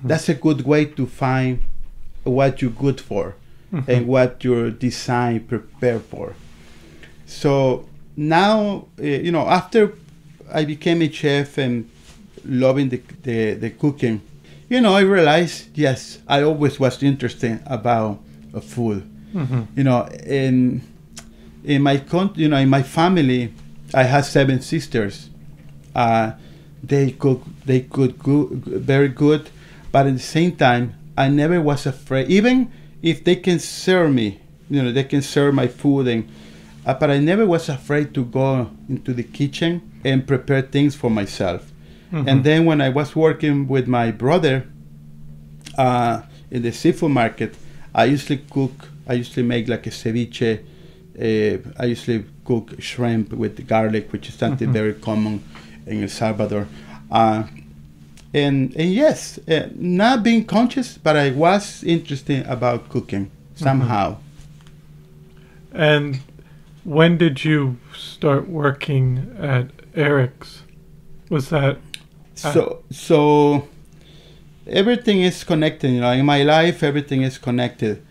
Speaker 2: That's a good way to find what you're good for and what your design prepared for. So now, after I became a chef and loving the cooking, I realized, yes, I always was interested about food. In my in my family, I had 7 sisters. They cook very good, but at the same time, I never was afraid. Even if they can serve me, they can serve my food, but I never was afraid to go into the kitchen and prepare things for myself. And then when I was working with my brother in the seafood market, I usually make like a ceviche I usually cook shrimp with garlic, which is something very common in El Salvador. And yes, not being conscious, but I was interested about cooking somehow.
Speaker 1: And when did you start working at Eric's? Was that...
Speaker 2: So everything is connected, you know. In my life, everything is connected.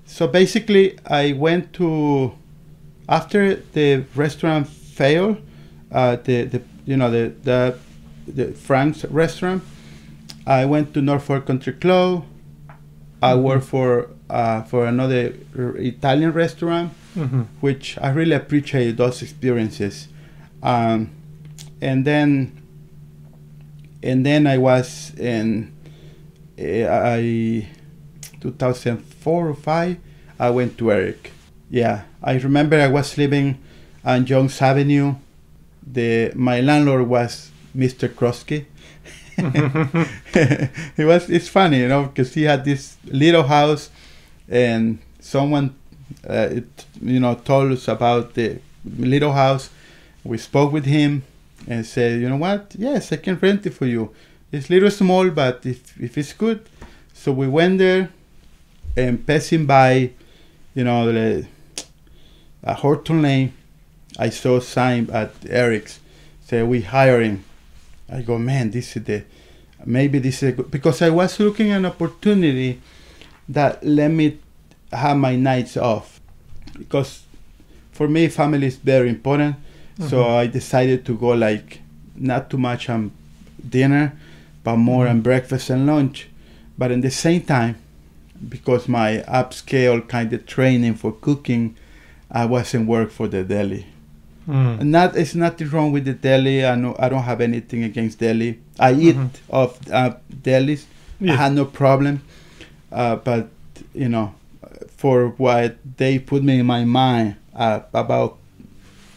Speaker 2: So basically, I went to, after the restaurant failed, the Frank's restaurant, I went to Norfolk Country Club. I worked for another Italian restaurant, which I really appreciate those experiences. And then I was in 2004 or 5. I went to Eric. Yeah, I remember I was living on Jones Avenue. My landlord was Mr. Krosky. It's funny, you know, because he had this little house, and someone, told us about the little house. We spoke with him and said, you know what? Yes, I can rent it for you. It's a little small, but if it's good. So we went there, and passing by, Horton Lane, I saw a sign at Eric's, say we hiring. I go, man, maybe this is a good, because I was looking at an opportunity that let me have my nights off, because for me family is very important. So I decided to go like not too much on dinner, but more on breakfast and lunch. But at the same time, because my upscale kind of training for cooking, I wasn't work for the deli. And it's nothing wrong with the deli. I don't have anything against deli. I eat of delis. Yeah. I had no problem. But for what they put me in my mind about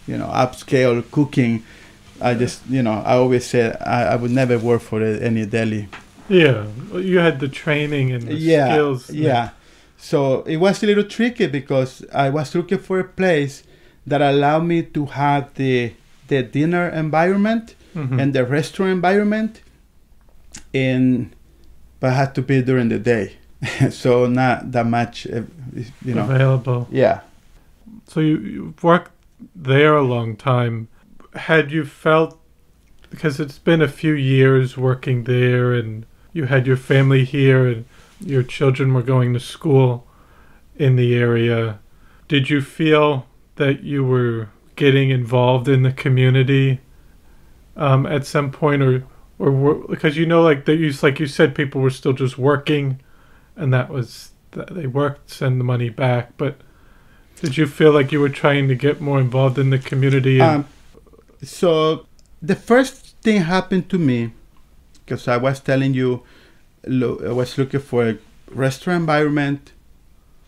Speaker 2: upscale cooking, I just I always said I would never work for any deli.
Speaker 1: Yeah, you had the training and the skills.
Speaker 2: Yeah. So it was a little tricky because I was looking for a place that allowed me to have the dinner environment and the restaurant environment, but it had to be during the day. So not that much,
Speaker 1: available.
Speaker 2: Yeah.
Speaker 1: So you worked there a long time. Had you felt, because it's been a few years working there and you had your family here and your children were going to school in the area, did you feel that you were getting involved in the community at some point, or because like you said, people were still just working, and they worked, send the money back, but did you feel like you were trying to get more involved in the community?
Speaker 2: So the first thing happened to me, because I was telling you, I was looking for a restaurant environment,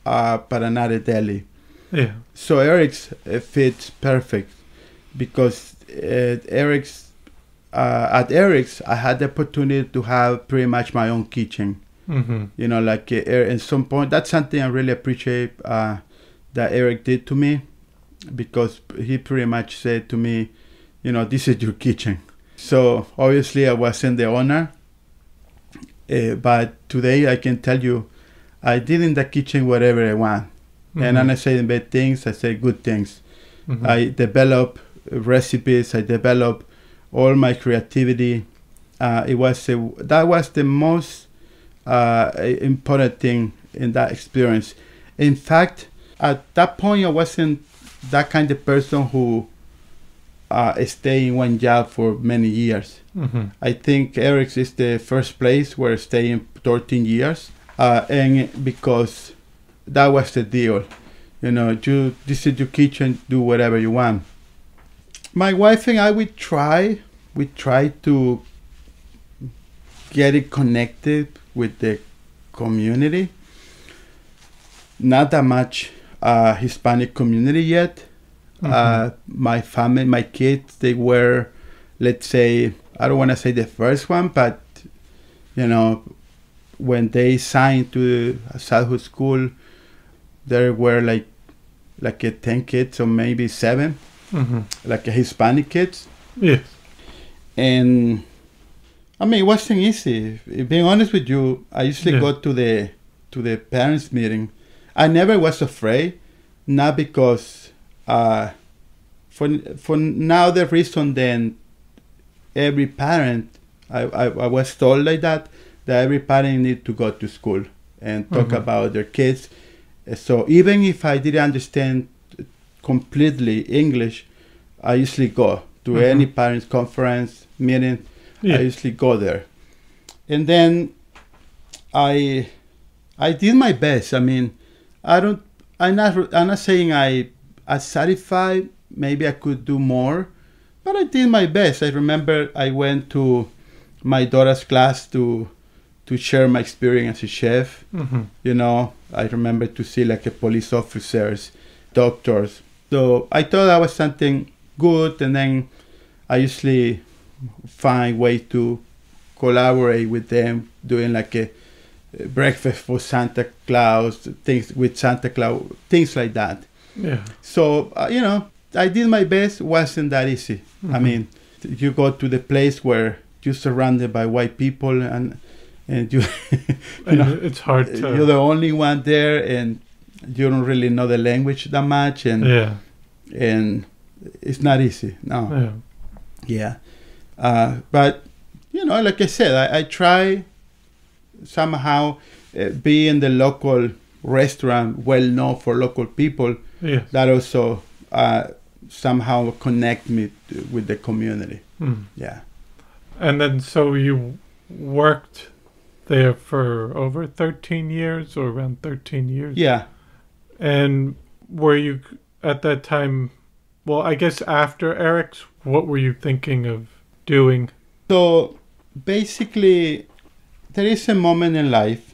Speaker 2: but not a deli.
Speaker 1: Yeah.
Speaker 2: So Eric's fits perfect, because at Eric's I had the opportunity to have pretty much my own kitchen. Like at some point, that's something I really appreciate that Eric did to me, because he pretty much said to me, this is your kitchen. So obviously I wasn't the owner, but today I can tell you I did in the kitchen whatever I want. And I'm not saying bad things, I say good things. I develop recipes, I develop all my creativity. That was the most important thing in that experience. In fact, at that point, I wasn't that kind of person who stay in one job for many years. I think Eric's is the first place where I stay in 13 years. And because that was the deal. This is your kitchen, do whatever you want. My wife and I, we try to get it connected with the community. Not that much Hispanic community yet. My family, my kids, they were, let's say, I don't want to say the first one, but when they signed to Southwood School, there were like like 10 kids or maybe 7,
Speaker 1: Mm-hmm.
Speaker 2: like Hispanic kids.
Speaker 1: Yes.
Speaker 2: And I mean, it wasn't easy. Being honest with you, I usually go to the parents' meeting. I never was afraid, not because for now the reason then every parent I was told like that every parent need to go to school and talk about their kids. So even if I didn't understand completely English, I usually go to any parents' conference meeting. I usually go there, and then I did my best. I mean, I'm not saying I satisfied. Maybe I could do more, but I did my best. I remember I went to my daughter's class to share my experience as a chef. You know, I remember to see like a police officers, doctors. So I thought that was something good, and then I usually find way to collaborate with them, doing like a breakfast for Santa Claus, things with Santa Claus, things like that.
Speaker 1: Yeah.
Speaker 2: So you know, I did my best. Wasn't that easy? I mean, you go to the place where you're surrounded by white people, and you, you know,
Speaker 1: it's hard to.
Speaker 2: You're the only one there, and you don't really know the language that much, and and it's not easy. No. Yeah. But you know, like I said, I try somehow be in the local restaurant, well known for local people.
Speaker 1: Yes.
Speaker 2: That also somehow connect me with the community. Yeah.
Speaker 1: And then, so you worked there for over 13 years, or around 13 years?
Speaker 2: Yeah.
Speaker 1: And were you at that time, well, I guess after Eric's, what were you thinking of doing?
Speaker 2: So basically, there is a moment in life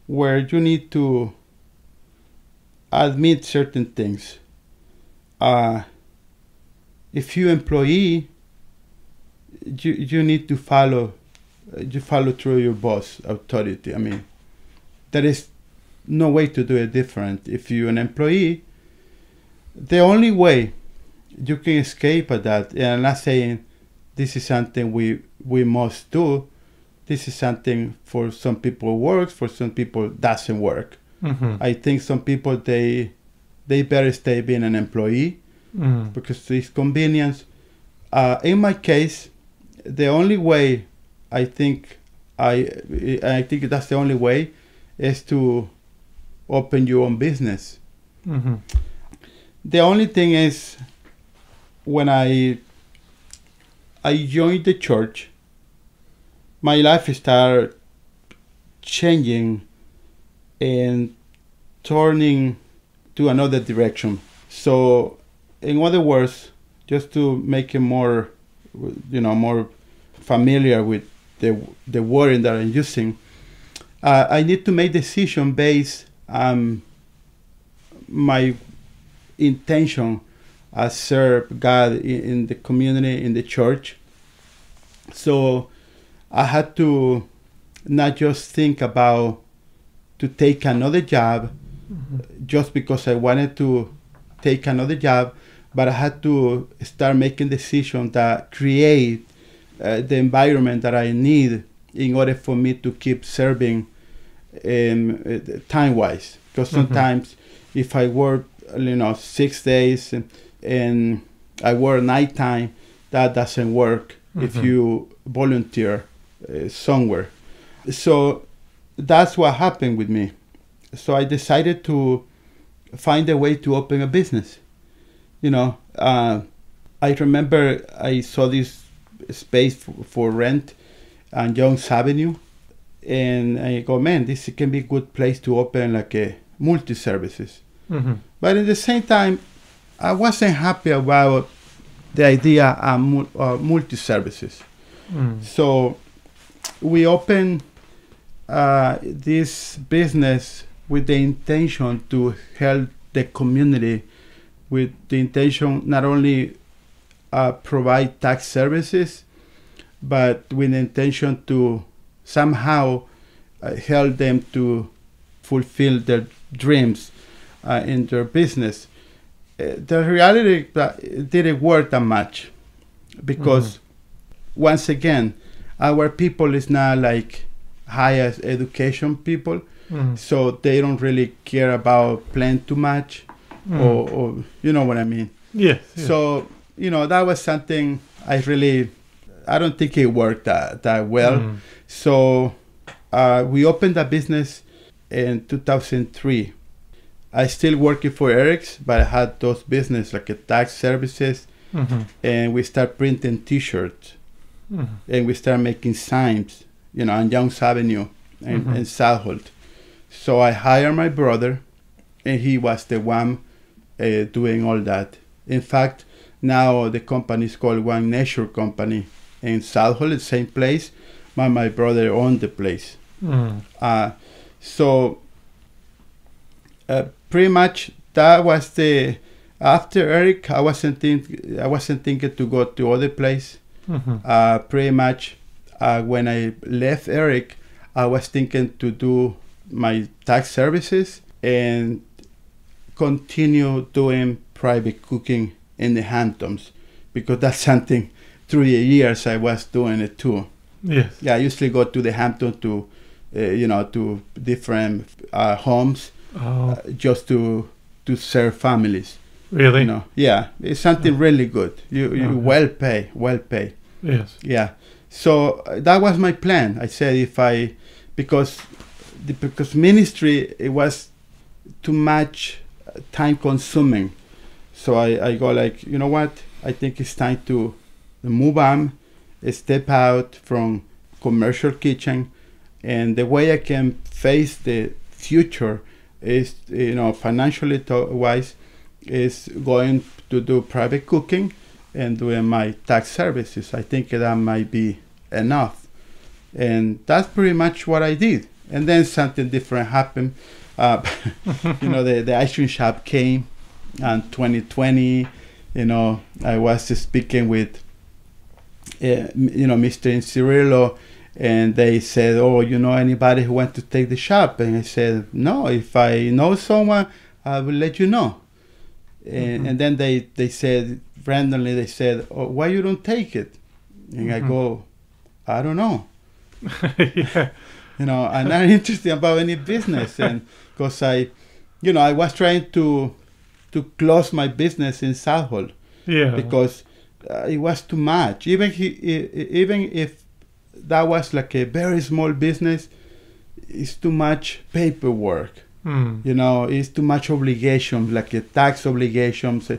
Speaker 2: where you need to admit certain things. If you're employee, you need to follow through your boss authority. I mean, there is no way to do it different. If you're an employee, the only way you can escape at that, and I'm not saying this is something we must do. This is something for some people works, for some people doesn't work. I think some people they better stay being an employee because it's convenience. In my case, the only way I think that's the only way is to open your own business. The only thing is, when I joined the church, my life started changing and turning to another direction. So, in other words, just to make it more, more familiar with the wording that I'm using, I need to make decision based on my intention as serve God in the community, in the church. So I had to not just think about to take another job just because I wanted to take another job, but I had to start making decisions that create the environment that I need in order for me to keep serving time-wise. Because sometimes if I work 6 days and I work nighttime, that doesn't work if you volunteer somewhere. So that's what happened with me. So I decided to find a way to open a business. I remember I saw this space for rent on Jones Avenue, and I go, man, this can be a good place to open like a multi-services. But at the same time, I wasn't happy about the idea of multi-services. So we opened this business with the intention to help the community, with the intention not only provide tax services, but with the intention to somehow help them to fulfill their dreams in their business. the reality that it didn't work that much because once again, our people is not like higher education people, so they don't really care about playing too much, or you know what I mean.
Speaker 1: Yes.
Speaker 2: So that was something I don't think it worked that well. So we opened a business in 2003. I still working for Eric's, but I had those business like a tax services, and we start printing T-shirts, and we start making signs, on Youngs Avenue and Southhold. So I hired my brother, and he was the one doing all that. In fact, now the company is called One Nature Company in Southhold, the same place, but my brother owned the place. So pretty much that was after Eric. I wasn't thinking to go to other place. Pretty much when I left Eric, I was thinking to do my tax services and continue doing private cooking in the Hamptons, because that's something through the years I was doing it too.
Speaker 1: Yes.
Speaker 2: Yeah, I usually go to the Hamptons to to different homes, just to serve families.
Speaker 1: Really?
Speaker 2: Yeah, it's something really good. You well pay.
Speaker 1: Yes.
Speaker 2: Yeah. So that was my plan. I said because ministry, it was too much time consuming. So I go like, you know what? I think it's time to move on, step out from commercial kitchen, and the way I can face the future is, financially wise, is going to do private cooking and doing my tax services. I think that might be enough, and that's pretty much what I did. And then something different happened. The ice cream shop came in 2020. I was speaking with Mr. Cirillo, and they said, "Oh, anybody who wants to take the shop?" And I said, "No, if I know someone, I will let you know." And then they said randomly, they said, "Oh, why you don't take it?" And I go, "I don't know."
Speaker 1: Yeah.
Speaker 2: I'm not interested about any business, and because I was trying to close my business in Southhold.
Speaker 1: Yeah.
Speaker 2: Because it was too much. Even if that was like a very small business, it's too much paperwork. It's too much obligations, like tax obligations,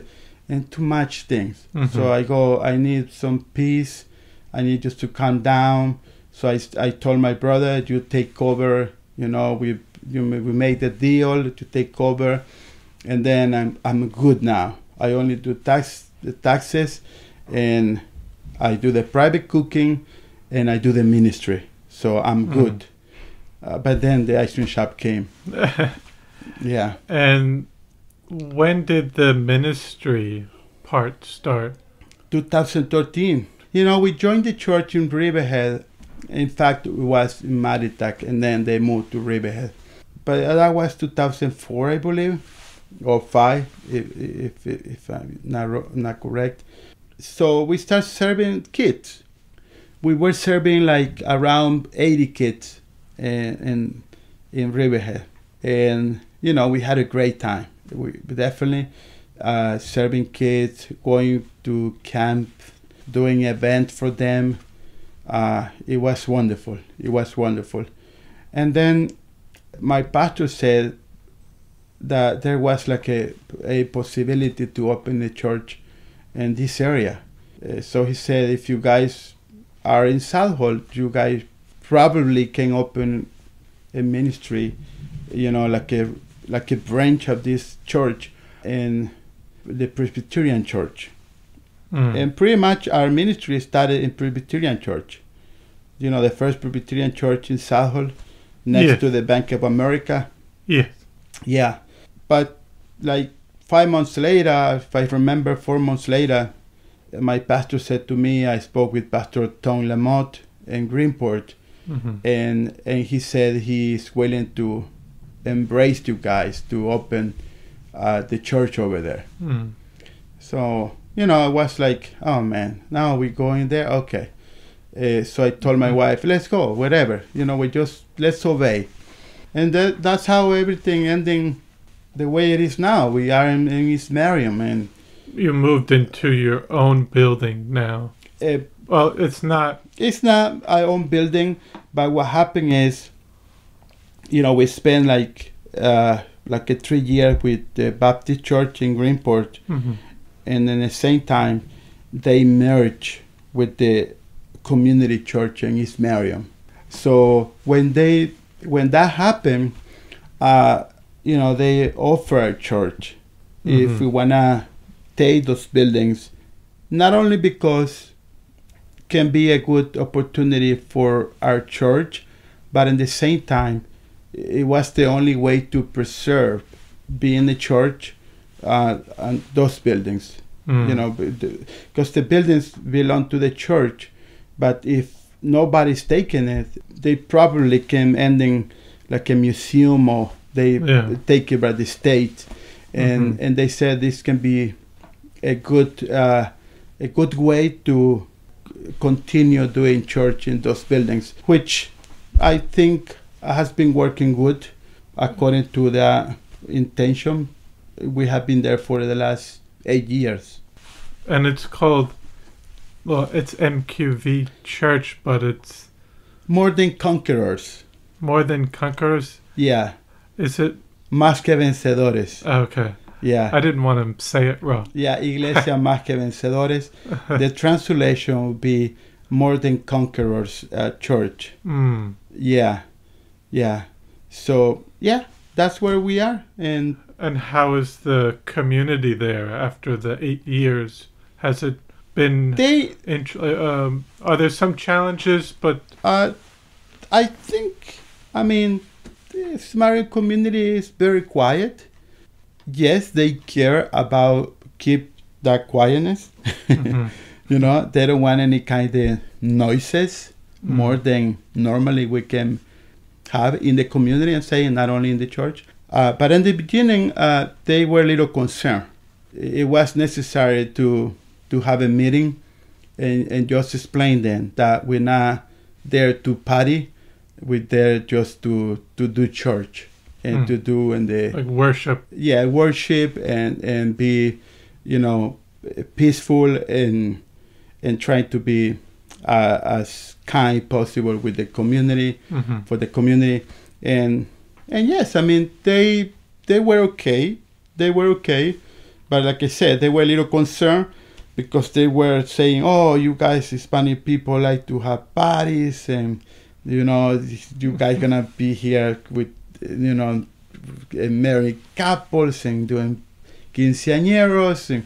Speaker 2: and too much things. So I go, I need some peace. I need just to calm down. So I told my brother, "You take over." We made the deal to take over, and then I'm good now. I only do the taxes, and I do the private cooking, and I do the ministry. So I'm good. But then the ice cream shop came. Yeah.
Speaker 1: And when did the ministry part start?
Speaker 2: 2013. We joined the church in Riverhead. In fact, it was in Maritac, and then they moved to Riverhead. But that was 2004, I believe, or 5, if I'm not correct. So we started serving kids. We were serving like around 80 kids in Riverhead, and we had a great time. We definitely serving kids, going to camp, doing events for them. It was wonderful. And then my pastor said that there was like a possibility to open a church in this area. So he said, if you guys are in Southhold, you guys probably can open a ministry, like a branch of this church in the Presbyterian church. And pretty much our ministry started in Presbyterian church. The first Presbyterian church in Southhold, next to the Bank of America.
Speaker 1: Yes.
Speaker 2: Yeah. But like 5 months later, if I remember, 4 months later, my pastor said to me, I spoke with Pastor Tom Lamotte in Greenport, and he said he's willing to embrace you guys to open the church over there.
Speaker 1: Mm.
Speaker 2: So, you know, I was like, oh man, now we're going there? Okay. So I told my wife, let's go, whatever. You know, let's obey. And that's how everything ending the way it is now. We are in East Marion. And
Speaker 1: you moved into your own building now. Well, it's not
Speaker 2: our own building, but what happened is, you know, we spent like a 3 years with the Baptist Church in Greenport,
Speaker 1: mm-hmm.
Speaker 2: and then at the same time, they merged with the community church in East Marion. So when that happened, you know, they offered church
Speaker 1: mm-hmm.
Speaker 2: if we wanna take those buildings, not only because can be a good opportunity for our church, but at the same time, it was the only way to preserve being the church and those buildings.
Speaker 1: Mm.
Speaker 2: You know, because the buildings belong to the church, but if nobody's taking it, they probably can ending like a museum, or they take it by the state, and
Speaker 1: mm-hmm.
Speaker 2: and they said this can be a good way to continue doing church in those buildings, which I think has been working good according to the intention. We have been there for the last 8 years.
Speaker 1: And it's called, well, it's MQV Church, but it's
Speaker 2: More Than Conquerors.
Speaker 1: More Than Conquerors?
Speaker 2: Yeah.
Speaker 1: Is it?
Speaker 2: Más que Vencedores.
Speaker 1: Okay.
Speaker 2: Yeah.
Speaker 1: I didn't want to say it wrong.
Speaker 2: Yeah, Iglesia Más que Vencedores. The translation would be More Than Conquerors Church.
Speaker 1: Mm.
Speaker 2: Yeah. Yeah. So, yeah, that's where we are. And
Speaker 1: how is the community there after the 8 years? Has it been... are there some challenges, but...
Speaker 2: I think, I mean, the Samaritan community is very quiet. Yes, they care about keep that quietness.
Speaker 1: Mm-hmm.
Speaker 2: You know, they don't want any kind of noises
Speaker 1: Mm-hmm.
Speaker 2: more than normally we can have in the community, and saying not only in the church. But in the beginning, they were a little concerned. It was necessary to have a meeting and just explain them that we're not there to party. We're there just to do church and to do in the...
Speaker 1: Like worship.
Speaker 2: Yeah, worship and be, you know, peaceful and trying to be as kind possible with the community,
Speaker 1: mm-hmm.
Speaker 2: for the community. And yes, I mean, they were okay. They were okay. But like I said, they were a little concerned because they were saying, oh, you guys Hispanic people like to have parties, and, you know, you guys gonna be here with, you know, married couples and doing quinceañeros.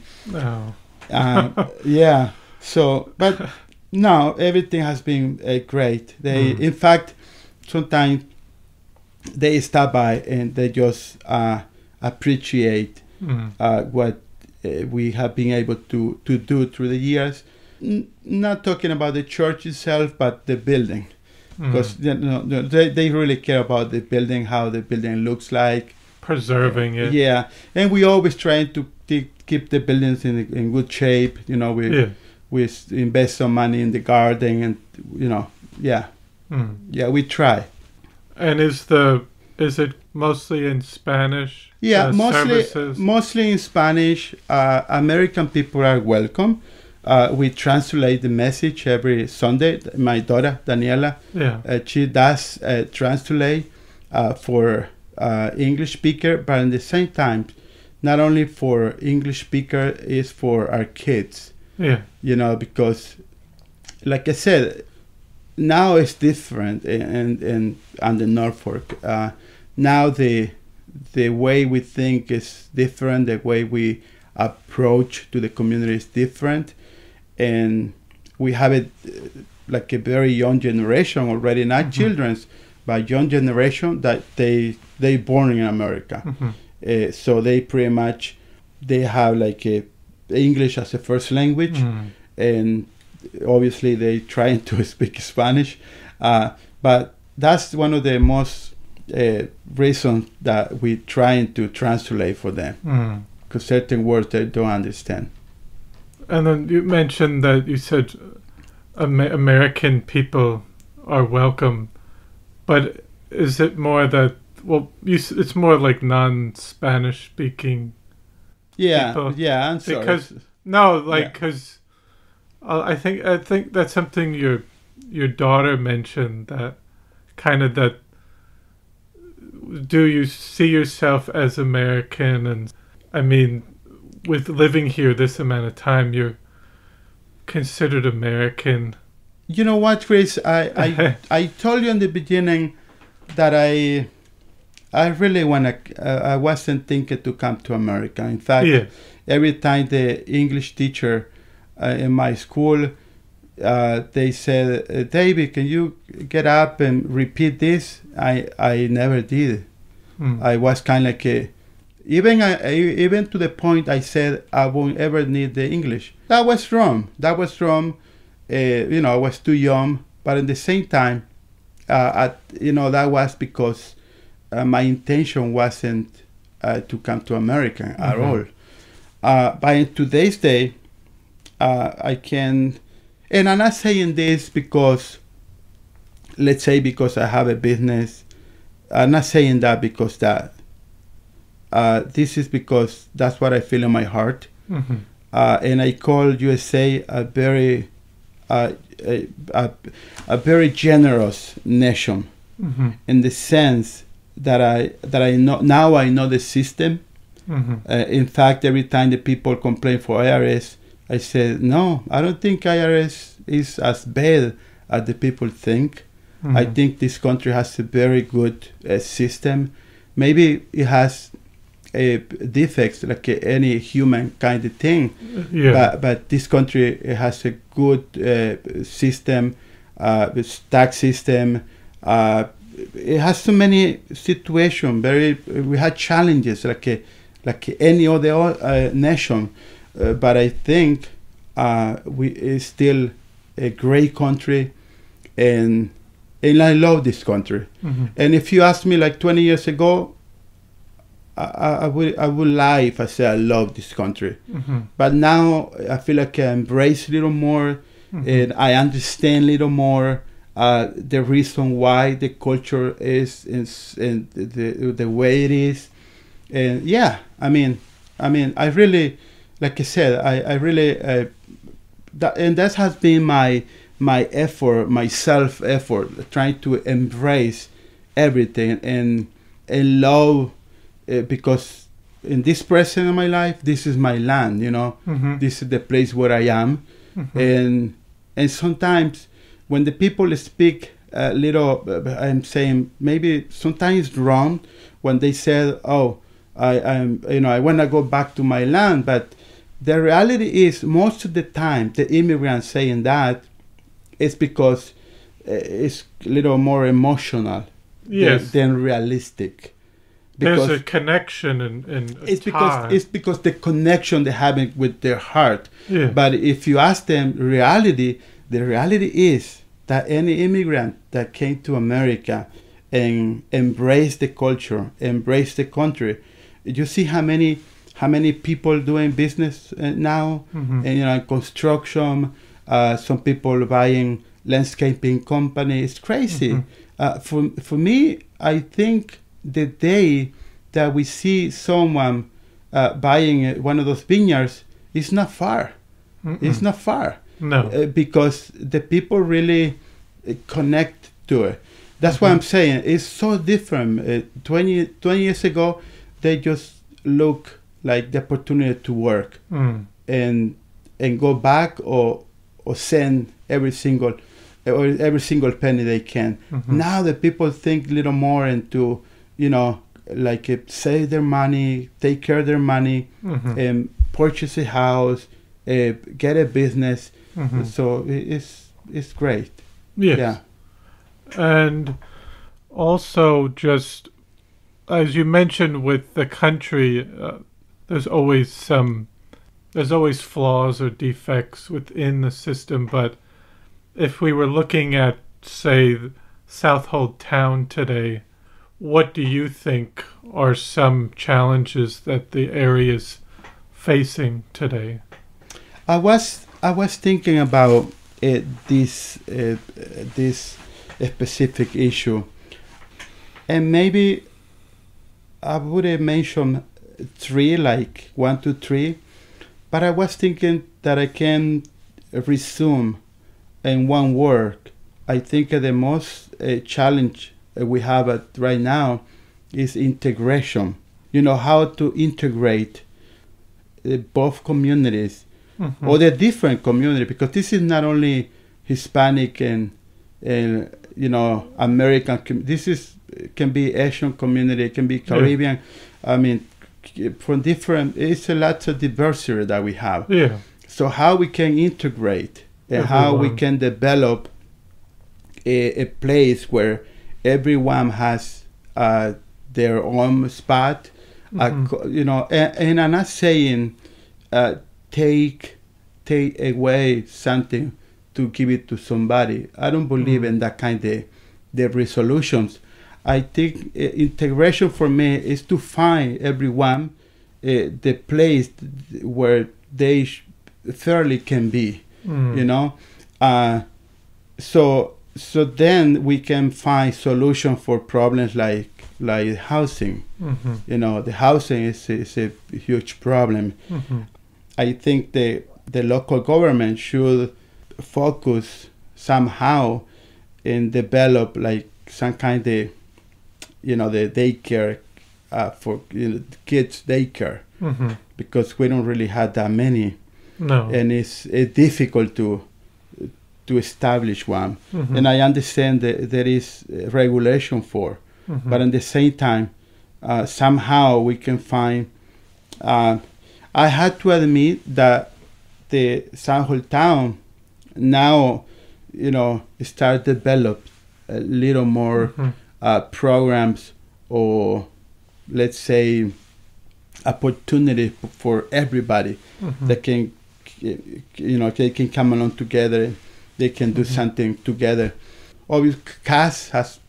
Speaker 2: And, yeah. So, but no, everything has been great. They, in fact, sometimes they stop by and they just appreciate what we have been able to do through the years. Not talking about the church itself, but the building. Because you know, they really care about the building, how the building looks like.
Speaker 1: Preserving it.
Speaker 2: Yeah. And we always trying to keep the buildings in good shape. You know, we invest some money in the garden, and, you know, yeah. Yeah, we try.
Speaker 1: And is it mostly in Spanish?
Speaker 2: Yeah,
Speaker 1: services?
Speaker 2: mostly in Spanish. American people are welcome. We translate the message every Sunday. My daughter, Daniela, she does translate for English speaker, but at the same time, not only for English speaker, is for our kids.
Speaker 1: Yeah.
Speaker 2: You know, because, like I said, now it's different in the Norfolk. Now the way we think is different. The way we approach to the community is different, and we have it like a very young generation already, not children's, but young generation that they born in America. So they pretty much they have like a English as a first language, and obviously they trying to speak Spanish, but that's one of the most reasons that we're trying to translate for them, because certain words they don't understand.
Speaker 1: And then you mentioned that you said American people are welcome, but is it more that, well, it's more like non-Spanish speaking people?
Speaker 2: Yeah, I'm sorry.
Speaker 1: Because I think that's something your daughter mentioned, that kind of that, do you see yourself as American? And I mean, with living here this amount of time, you're considered American.
Speaker 2: You know what, Chris? I told you in the beginning that I really I wasn't thinking to come to America. In fact, every time the English teacher in my school, they said, David, can you get up and repeat this? I never did. I was kind of like even to the point I said I won't ever need the English. That was wrong. I was too young. But at the same time, that was because my intention wasn't to come to America at all. But in today's day, I can, and I'm not saying this because, let's say, because I have a business. I'm not saying that because that. This is because that's what I feel in my heart. And I call USA a very generous nation, in the sense that I know the system. In fact, every time the people complain for IRS, I say, no, I don't think IRS is as bad as the people think. I think this country has a very good system. Maybe it has defects like any human kind of thing, but this country has a good system, tax system. It has so many situations. We had challenges like any other nation, but I think it's still a great country, and I love this country. And if you asked me like 20 years ago, I would lie if I say I love this country. But now I feel like I embrace a little more, and I understand a little more the reason why the culture is and the way it is. And yeah, I mean, I really, like I said, I really, that has been my effort, my self-effort, trying to embrace everything and love, because in this present of my life, this is my land, this is the place where I am. And sometimes when the people speak a little, I'm saying maybe sometimes wrong when they said, oh, I want to go back to my land. But the reality is, most of the time, the immigrants saying that is because it's a little more emotional than realistic. Because
Speaker 1: there's a connection and
Speaker 2: it's because the connection they have with their heart. But if you ask them the reality is that any immigrant that came to America and embraced the culture, embraced the country, you see how many people doing business now, and construction. Some people buying landscaping company. It's crazy. For me, I think the day that we see someone buying one of those vineyards is not far. It's not far.
Speaker 1: No.
Speaker 2: Because the people really connect to it. That's what I'm saying. It's so different. 20 years ago, they just look like the opportunity to work and go back or send every single penny they can. Now the people think a little more into, save their money, take care of their money, and purchase a house, get a business. So it's great.
Speaker 1: Yes.
Speaker 2: Yeah.
Speaker 1: And also, just as you mentioned with the country, there's always flaws or defects within the system. But if we were looking at, say, Southold Town today, what do you think are some challenges that the area is facing today?
Speaker 2: I was thinking about this specific issue, and maybe I would have mentioned three, like 1, 2, 3, but I was thinking that I can resume in one word. I think the most challenge we have right now is integration. You know, how to integrate both communities, or the different community, because this is not only Hispanic and American. This can be Asian community, it can be Caribbean. Yeah. I mean, from different. It's a lot of diversity that we have.
Speaker 1: Yeah.
Speaker 2: So how we can integrate and how we can develop a place where everyone has their own spot. And I'm not saying take away something to give it to somebody. I don't believe in that kind of the resolutions. I think integration for me is to find everyone the place where they fairly can be, so then we can find solution for problems like housing. The housing is a huge problem. I think the local government should focus somehow and develop like some kind of the daycare for kids daycare, because we don't really have that many.
Speaker 1: No.
Speaker 2: And it's difficult to establish one. And I understand that there is regulation for, but at the same time, somehow we can find. I had to admit that the San Juan town now, start develop a little more programs, or let's say opportunity for everybody that can, they can come along together. They can do something together. Obviously, CAS has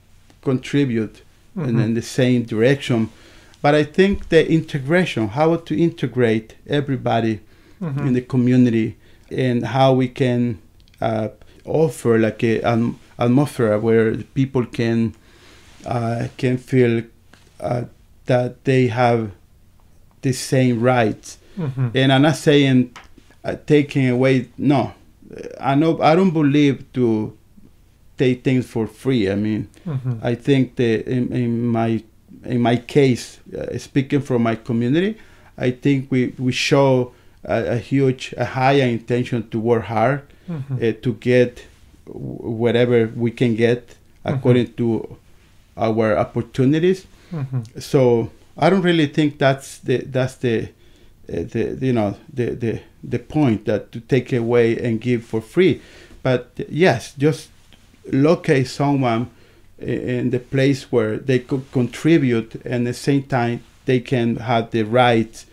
Speaker 2: contributed in the same direction, but I think the integration, how to integrate everybody in the community, and how we can offer like an atmosphere where people can feel that they have the same rights. And I'm not saying taking away. No, I don't believe to take things for free. I mean, I think that in my case, speaking from my community, I think we show a higher intention to work hard to get whatever we can get according to our opportunities. So I don't really think that's the point, that to take away and give for free. But yes, just locate someone in the place where they could contribute, and at the same time they can have the right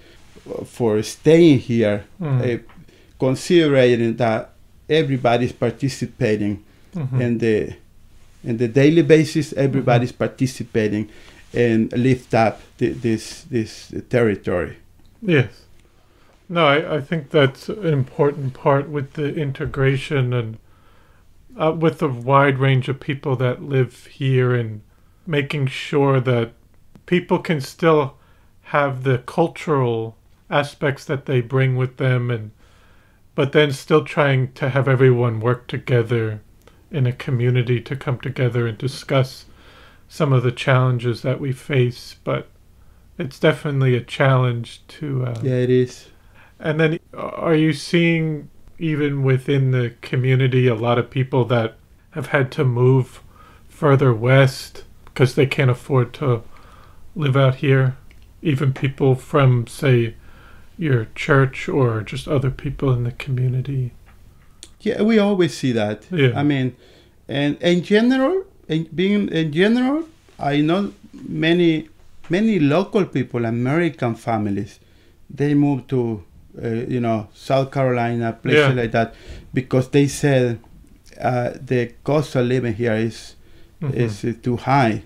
Speaker 2: for staying here, considering that everybody's participating in the daily basis. Everybody's participating and lift up this territory.
Speaker 1: Yes. No, I think that's an important part with the integration, and with the wide range of people that live here, and making sure that people can still have the cultural aspects that they bring with them, but then still trying to have everyone work together in a community to come together and discuss some of the challenges that we face. But it's definitely a challenge to...
Speaker 2: yeah, it is.
Speaker 1: And then are you seeing, even within the community, a lot of people that have had to move further west because they can't afford to live out here? Even people from, say, your church, or just other people in the community?
Speaker 2: Yeah, we always see that.
Speaker 1: Yeah.
Speaker 2: I mean, and in general, I know many local people, American families, they moved to South Carolina, places like that, because they said the cost of living here is too high.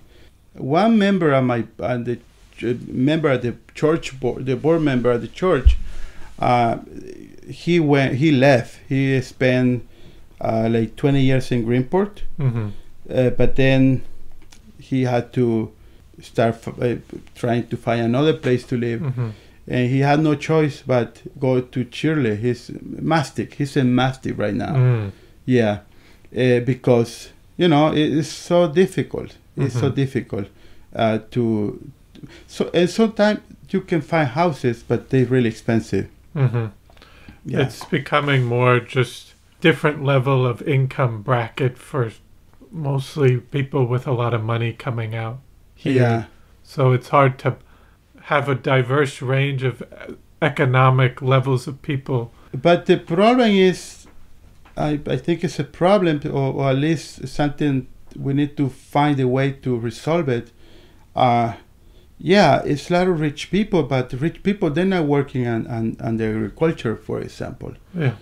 Speaker 2: one member of the member of the church board, the board member of the church, he left. He spent like 20 years in Greenport, but then he had to start trying to find another place to live, and he had no choice but go to Chile. He's a Mastiff right now. Yeah, because it's so difficult. It's so difficult and sometimes you can find houses, but they're really expensive. Yeah.
Speaker 1: It's becoming more just different level of income bracket for mostly people with a lot of money coming out here.
Speaker 2: Yeah.
Speaker 1: So it's hard to have a diverse range of economic levels of people.
Speaker 2: But the problem is, I think it's a problem, or at least something we need to find a way to resolve it. It's a lot of rich people, but rich people, they're not working on the agriculture, for example.
Speaker 1: Yeah.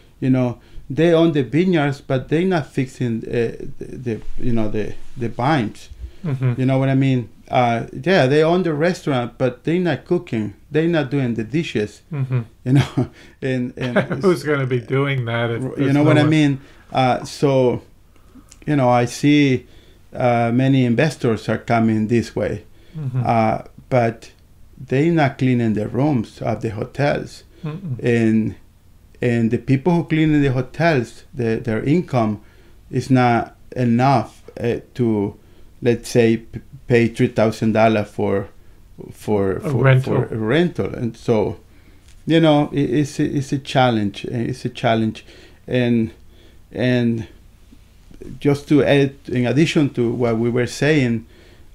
Speaker 2: They own the vineyards, but they're not fixing the vines. You know what I mean? They own the restaurant, but they're not cooking. They're not doing the dishes. And
Speaker 1: who's going to be doing that?
Speaker 2: You know what I mean? I see many investors are coming this way, but they're not cleaning the rooms of the hotels, and the people who clean in the hotels, their income is not enough to, let's say, pay $3,000 for a rental, and so it's a challenge. It's a challenge, and just to add, in addition to what we were saying,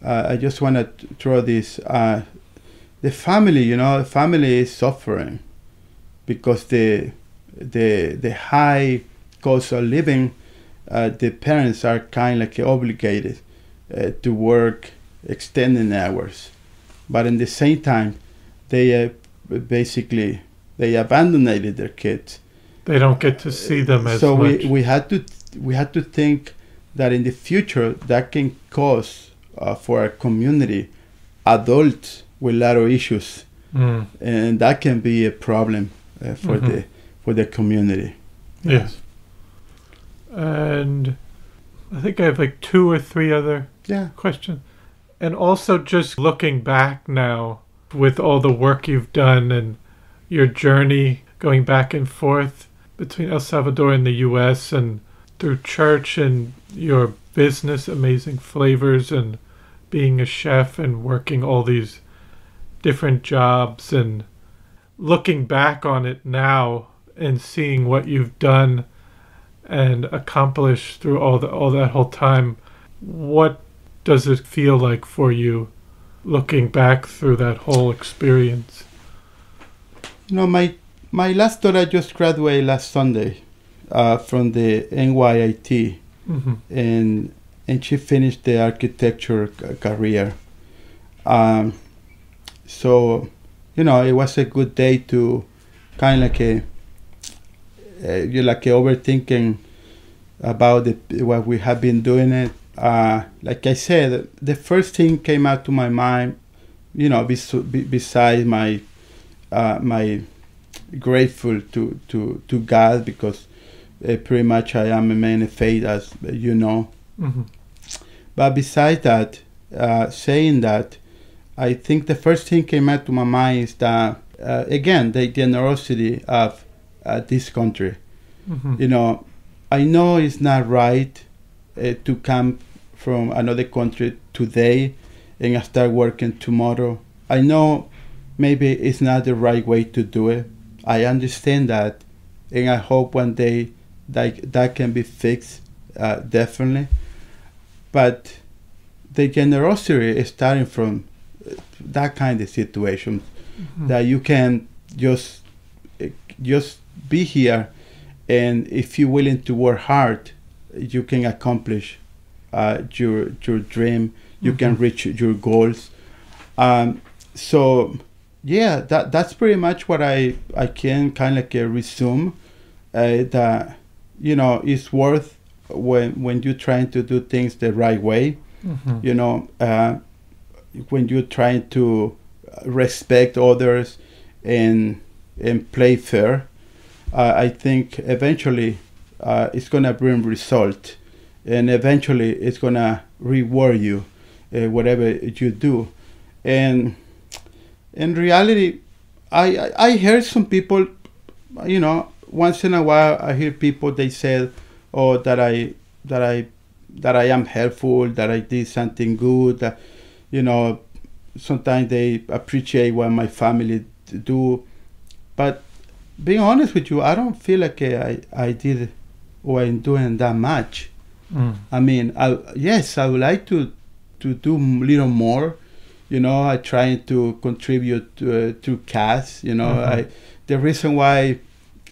Speaker 2: I just want to throw this: the family, the family is suffering because the high cost of living. The parents are kind of like obligated to work extended hours, but in the same time, they basically abandonated their kids.
Speaker 1: They don't get to see them as
Speaker 2: so
Speaker 1: much.
Speaker 2: So we had to think that in the future that can cause for our community adults with a lot of issues, and that can be a problem for the community.
Speaker 1: Yes. And I think I have like 2 or 3 other questions. And also just looking back now with all the work you've done and your journey going back and forth between El Salvador and the U.S. and through church and your business, Amazing Flavors, and being a chef and working all these different jobs, and looking back on it now and seeing what you've done and accomplished through all that whole time, what does it feel like for you looking back through that whole experience?
Speaker 2: My last daughter just graduated last Sunday from the NYIT, and she finished the architecture career. So it was a good day to kind of like overthinking about what we have been doing it. Like I said, the first thing came out to my mind, besides my grateful to God, because pretty much I am a man of faith, as you know. But besides that, saying that, I think the first thing came out to my mind is that again, the generosity of this country. I know it's not right to come from another country today and start working tomorrow. I know maybe it's not the right way to do it. I understand that, and I hope one day that can be fixed, definitely. But the generosity is starting from that kind of situation, that you can just be here, and if you're willing to work hard, you can accomplish your dream. You can reach your goals. So yeah, that's pretty much what I can kind of resume. That it's worth when you're trying to do things the right way. when you're trying to respect others and play fair, I think eventually it's gonna bring result, and eventually it's gonna reward you, whatever you do. And in reality, I heard some people, once in a while I hear people, they say, oh, that I am helpful, that I did something good, that, sometimes they appreciate what my family do. But being honest with you, I don't feel like I did or I'm doing that much. I mean, yes, I would like to do a little more. I try to contribute to CAS. The reason why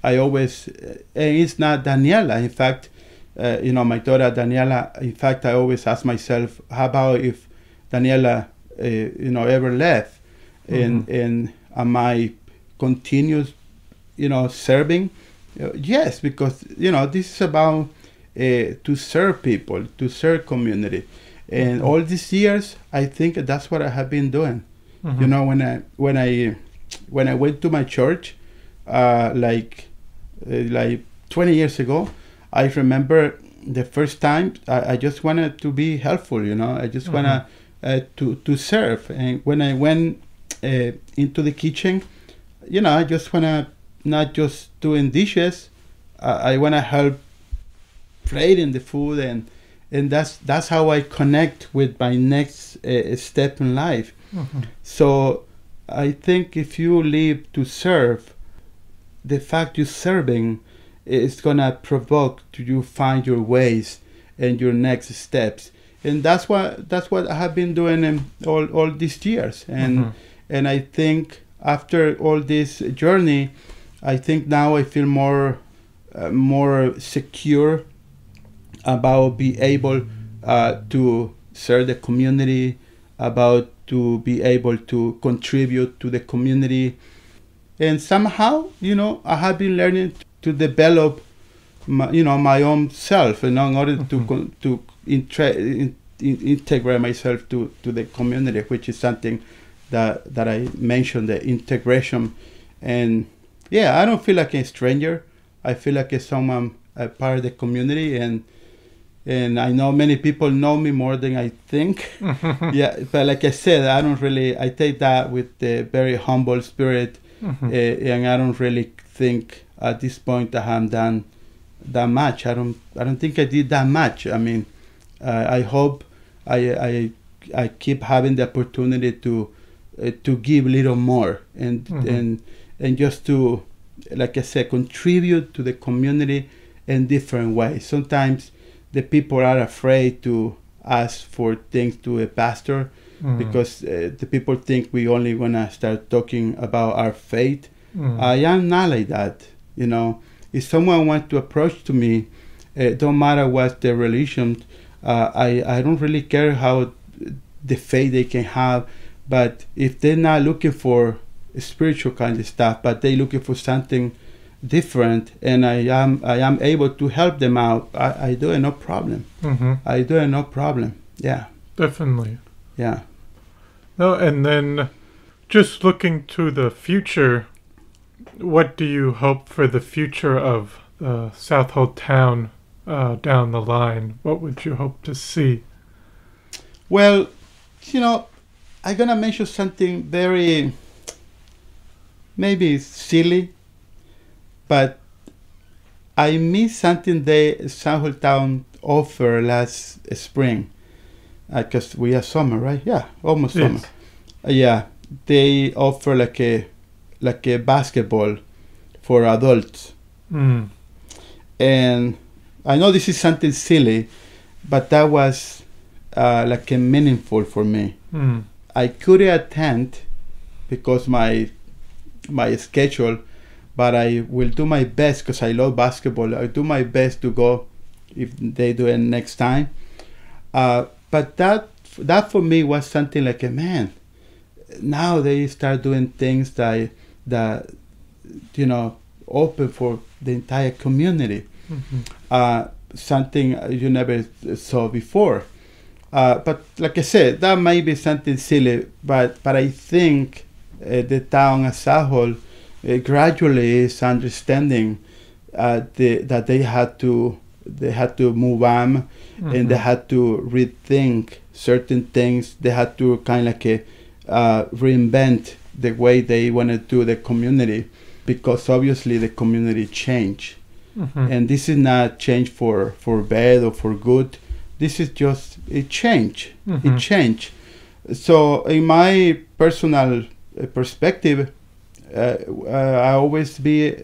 Speaker 2: I always, and it's not Daniela. In fact, my daughter Daniela. In fact, I always ask myself, how about if Daniela, ever left, and am I continue, serving? Yes, because this is about to serve people, to serve community. And all these years, I think that's what I have been doing. When I went to my church, like 20 years ago, I remember the first time I just wanted to be helpful. I just wanna to serve. And when I went into the kitchen, I just wanna not just doing dishes. I wanna help plating the food, and that's how I connect with my next step in life. So I think if you live to serve, the fact you're serving is gonna provoke you find your ways and your next steps, and that's what I have been doing in all these years. And I think after all this journey, I think now I feel more secure about be able to serve the community, about to be able to contribute to the community. And somehow, I have been learning to develop my own self, in order to integrate myself to the community, which is something that I mentioned, the integration. And yeah, I don't feel like a stranger. I feel like someone, a part of the community, and I know many people know me more than I think. Yeah, but like I said, I take that with a very humble spirit, and I don't really think at this point I have done that much. I don't think I did that much. I mean, I hope I keep having the opportunity to give a little more, and just to, like I said, contribute to the community in different ways. Sometimes the people are afraid to ask for things to a pastor, because the people think we only gonna start talking about our faith. I am not like that. If someone wants to approach to me, don't matter what their religion, I don't really care how the faith they can have, but if they're not looking for spiritual kind of stuff, but they're looking for something different, and I am able to help them out, I do it no problem. I do it no problem. Yeah,
Speaker 1: definitely.
Speaker 2: Yeah.
Speaker 1: No, and then just looking to the future, what do you hope for the future of Southold Town down the line? What would you hope to see?
Speaker 2: Well, I'm gonna mention something very maybe silly, but I missed something Southold Town offered last spring, because we are summer, right? Yeah, almost summer. Yeah, they offer like a basketball for adults, and I know this is something silly, but that was like a meaningful for me. I couldn't attend because my schedule, but I will do my best because I love basketball. I do my best to go if they do it next time. But that for me was something like, man, now they start doing things that open for the entire community. Something you never saw before. But like I said, that may be something silly, but I think the town as a whole gradually is understanding that they had to move on, and they had to rethink certain things. They had to kind of like reinvent the way they want to do the community, because obviously the community changed. And this is not change for bad or for good. This is just a change. It changed. So in my personal perspective, I always be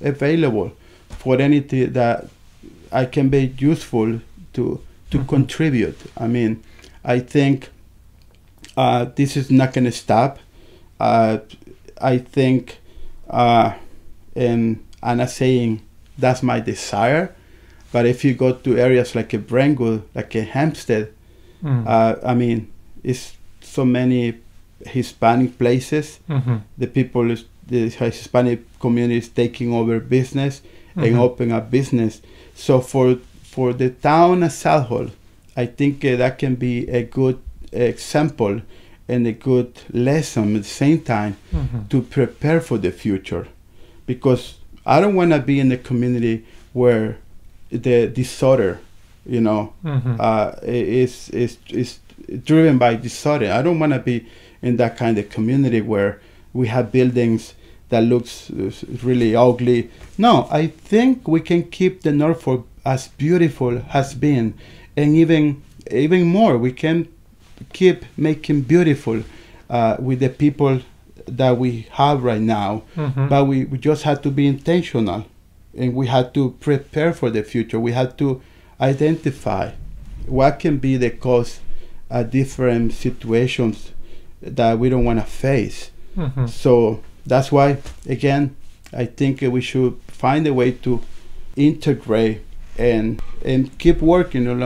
Speaker 2: available for anything that I can be useful to contribute. I mean, I think this is not going to stop. I think, and I'm not saying that's my desire, but if you go to areas like a Brentwood, like a Hempstead, I mean, it's so many Hispanic places. The people, the Hispanic community is taking over business and opening up business. So for the town as a whole, I think that can be a good example and a good lesson at the same time to prepare for the future. Because I don't want to be in a community where the disorder, is driven by disorder. I don't want to be in that kind of community where we have buildings that looks really ugly. No, I think we can keep the Norfolk as beautiful has been, and even more. We can keep making beautiful with the people that we have right now. But we just had to be intentional, and we had to prepare for the future. We had to identify what can be the cause of different situations that we don't want to face. So that's why, again, I think we should find a way to integrate and keep working,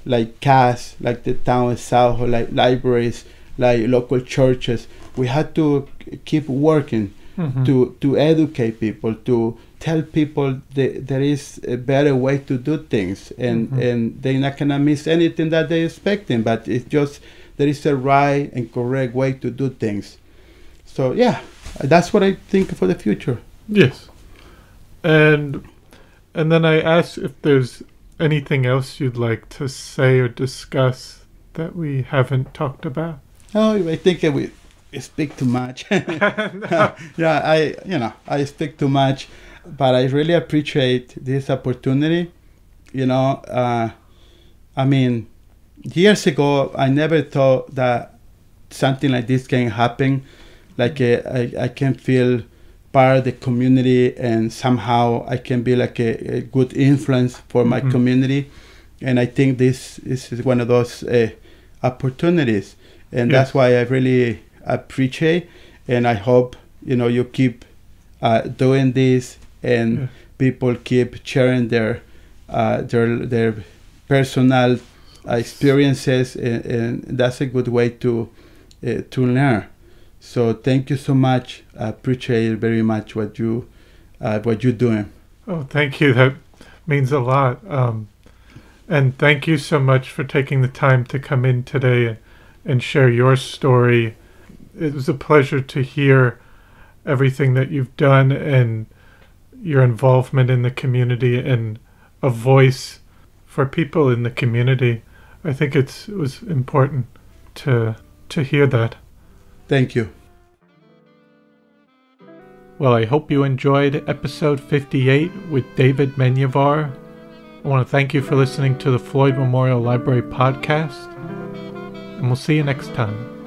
Speaker 2: like CAS, like the town of South, like libraries, like local churches. We had to keep working to educate people, to tell people that there is a better way to do things, and they're not gonna miss anything that they're expecting, but it's just there is a right and correct way to do things. So yeah, that's what I think for the future.
Speaker 1: Yes. And then I asked if there's anything else you'd like to say or discuss that we haven't talked about.
Speaker 2: Oh, I think we speak too much.
Speaker 1: No.
Speaker 2: Yeah, I speak too much, but I really appreciate this opportunity. I mean, years ago, I never thought that something like this can happen. Like I can feel part of the community, and somehow I can be like a good influence for my community. And I think this is one of those opportunities, and that's why I really appreciate. And I hope you keep doing this, and people keep sharing their personal experiences, and that's a good way to learn. So thank you so much. I appreciate very much what you're doing.
Speaker 1: Oh, thank you. That means a lot. And thank you so much for taking the time to come in today and share your story. It was a pleasure to hear everything that you've done and your involvement in the community and a voice for people in the community. I think it was important to hear that.
Speaker 2: Thank you.
Speaker 1: Well, I hope you enjoyed episode 58 with David Menjivar. I want to thank you for listening to the Floyd Memorial Library podcast, and we'll see you next time.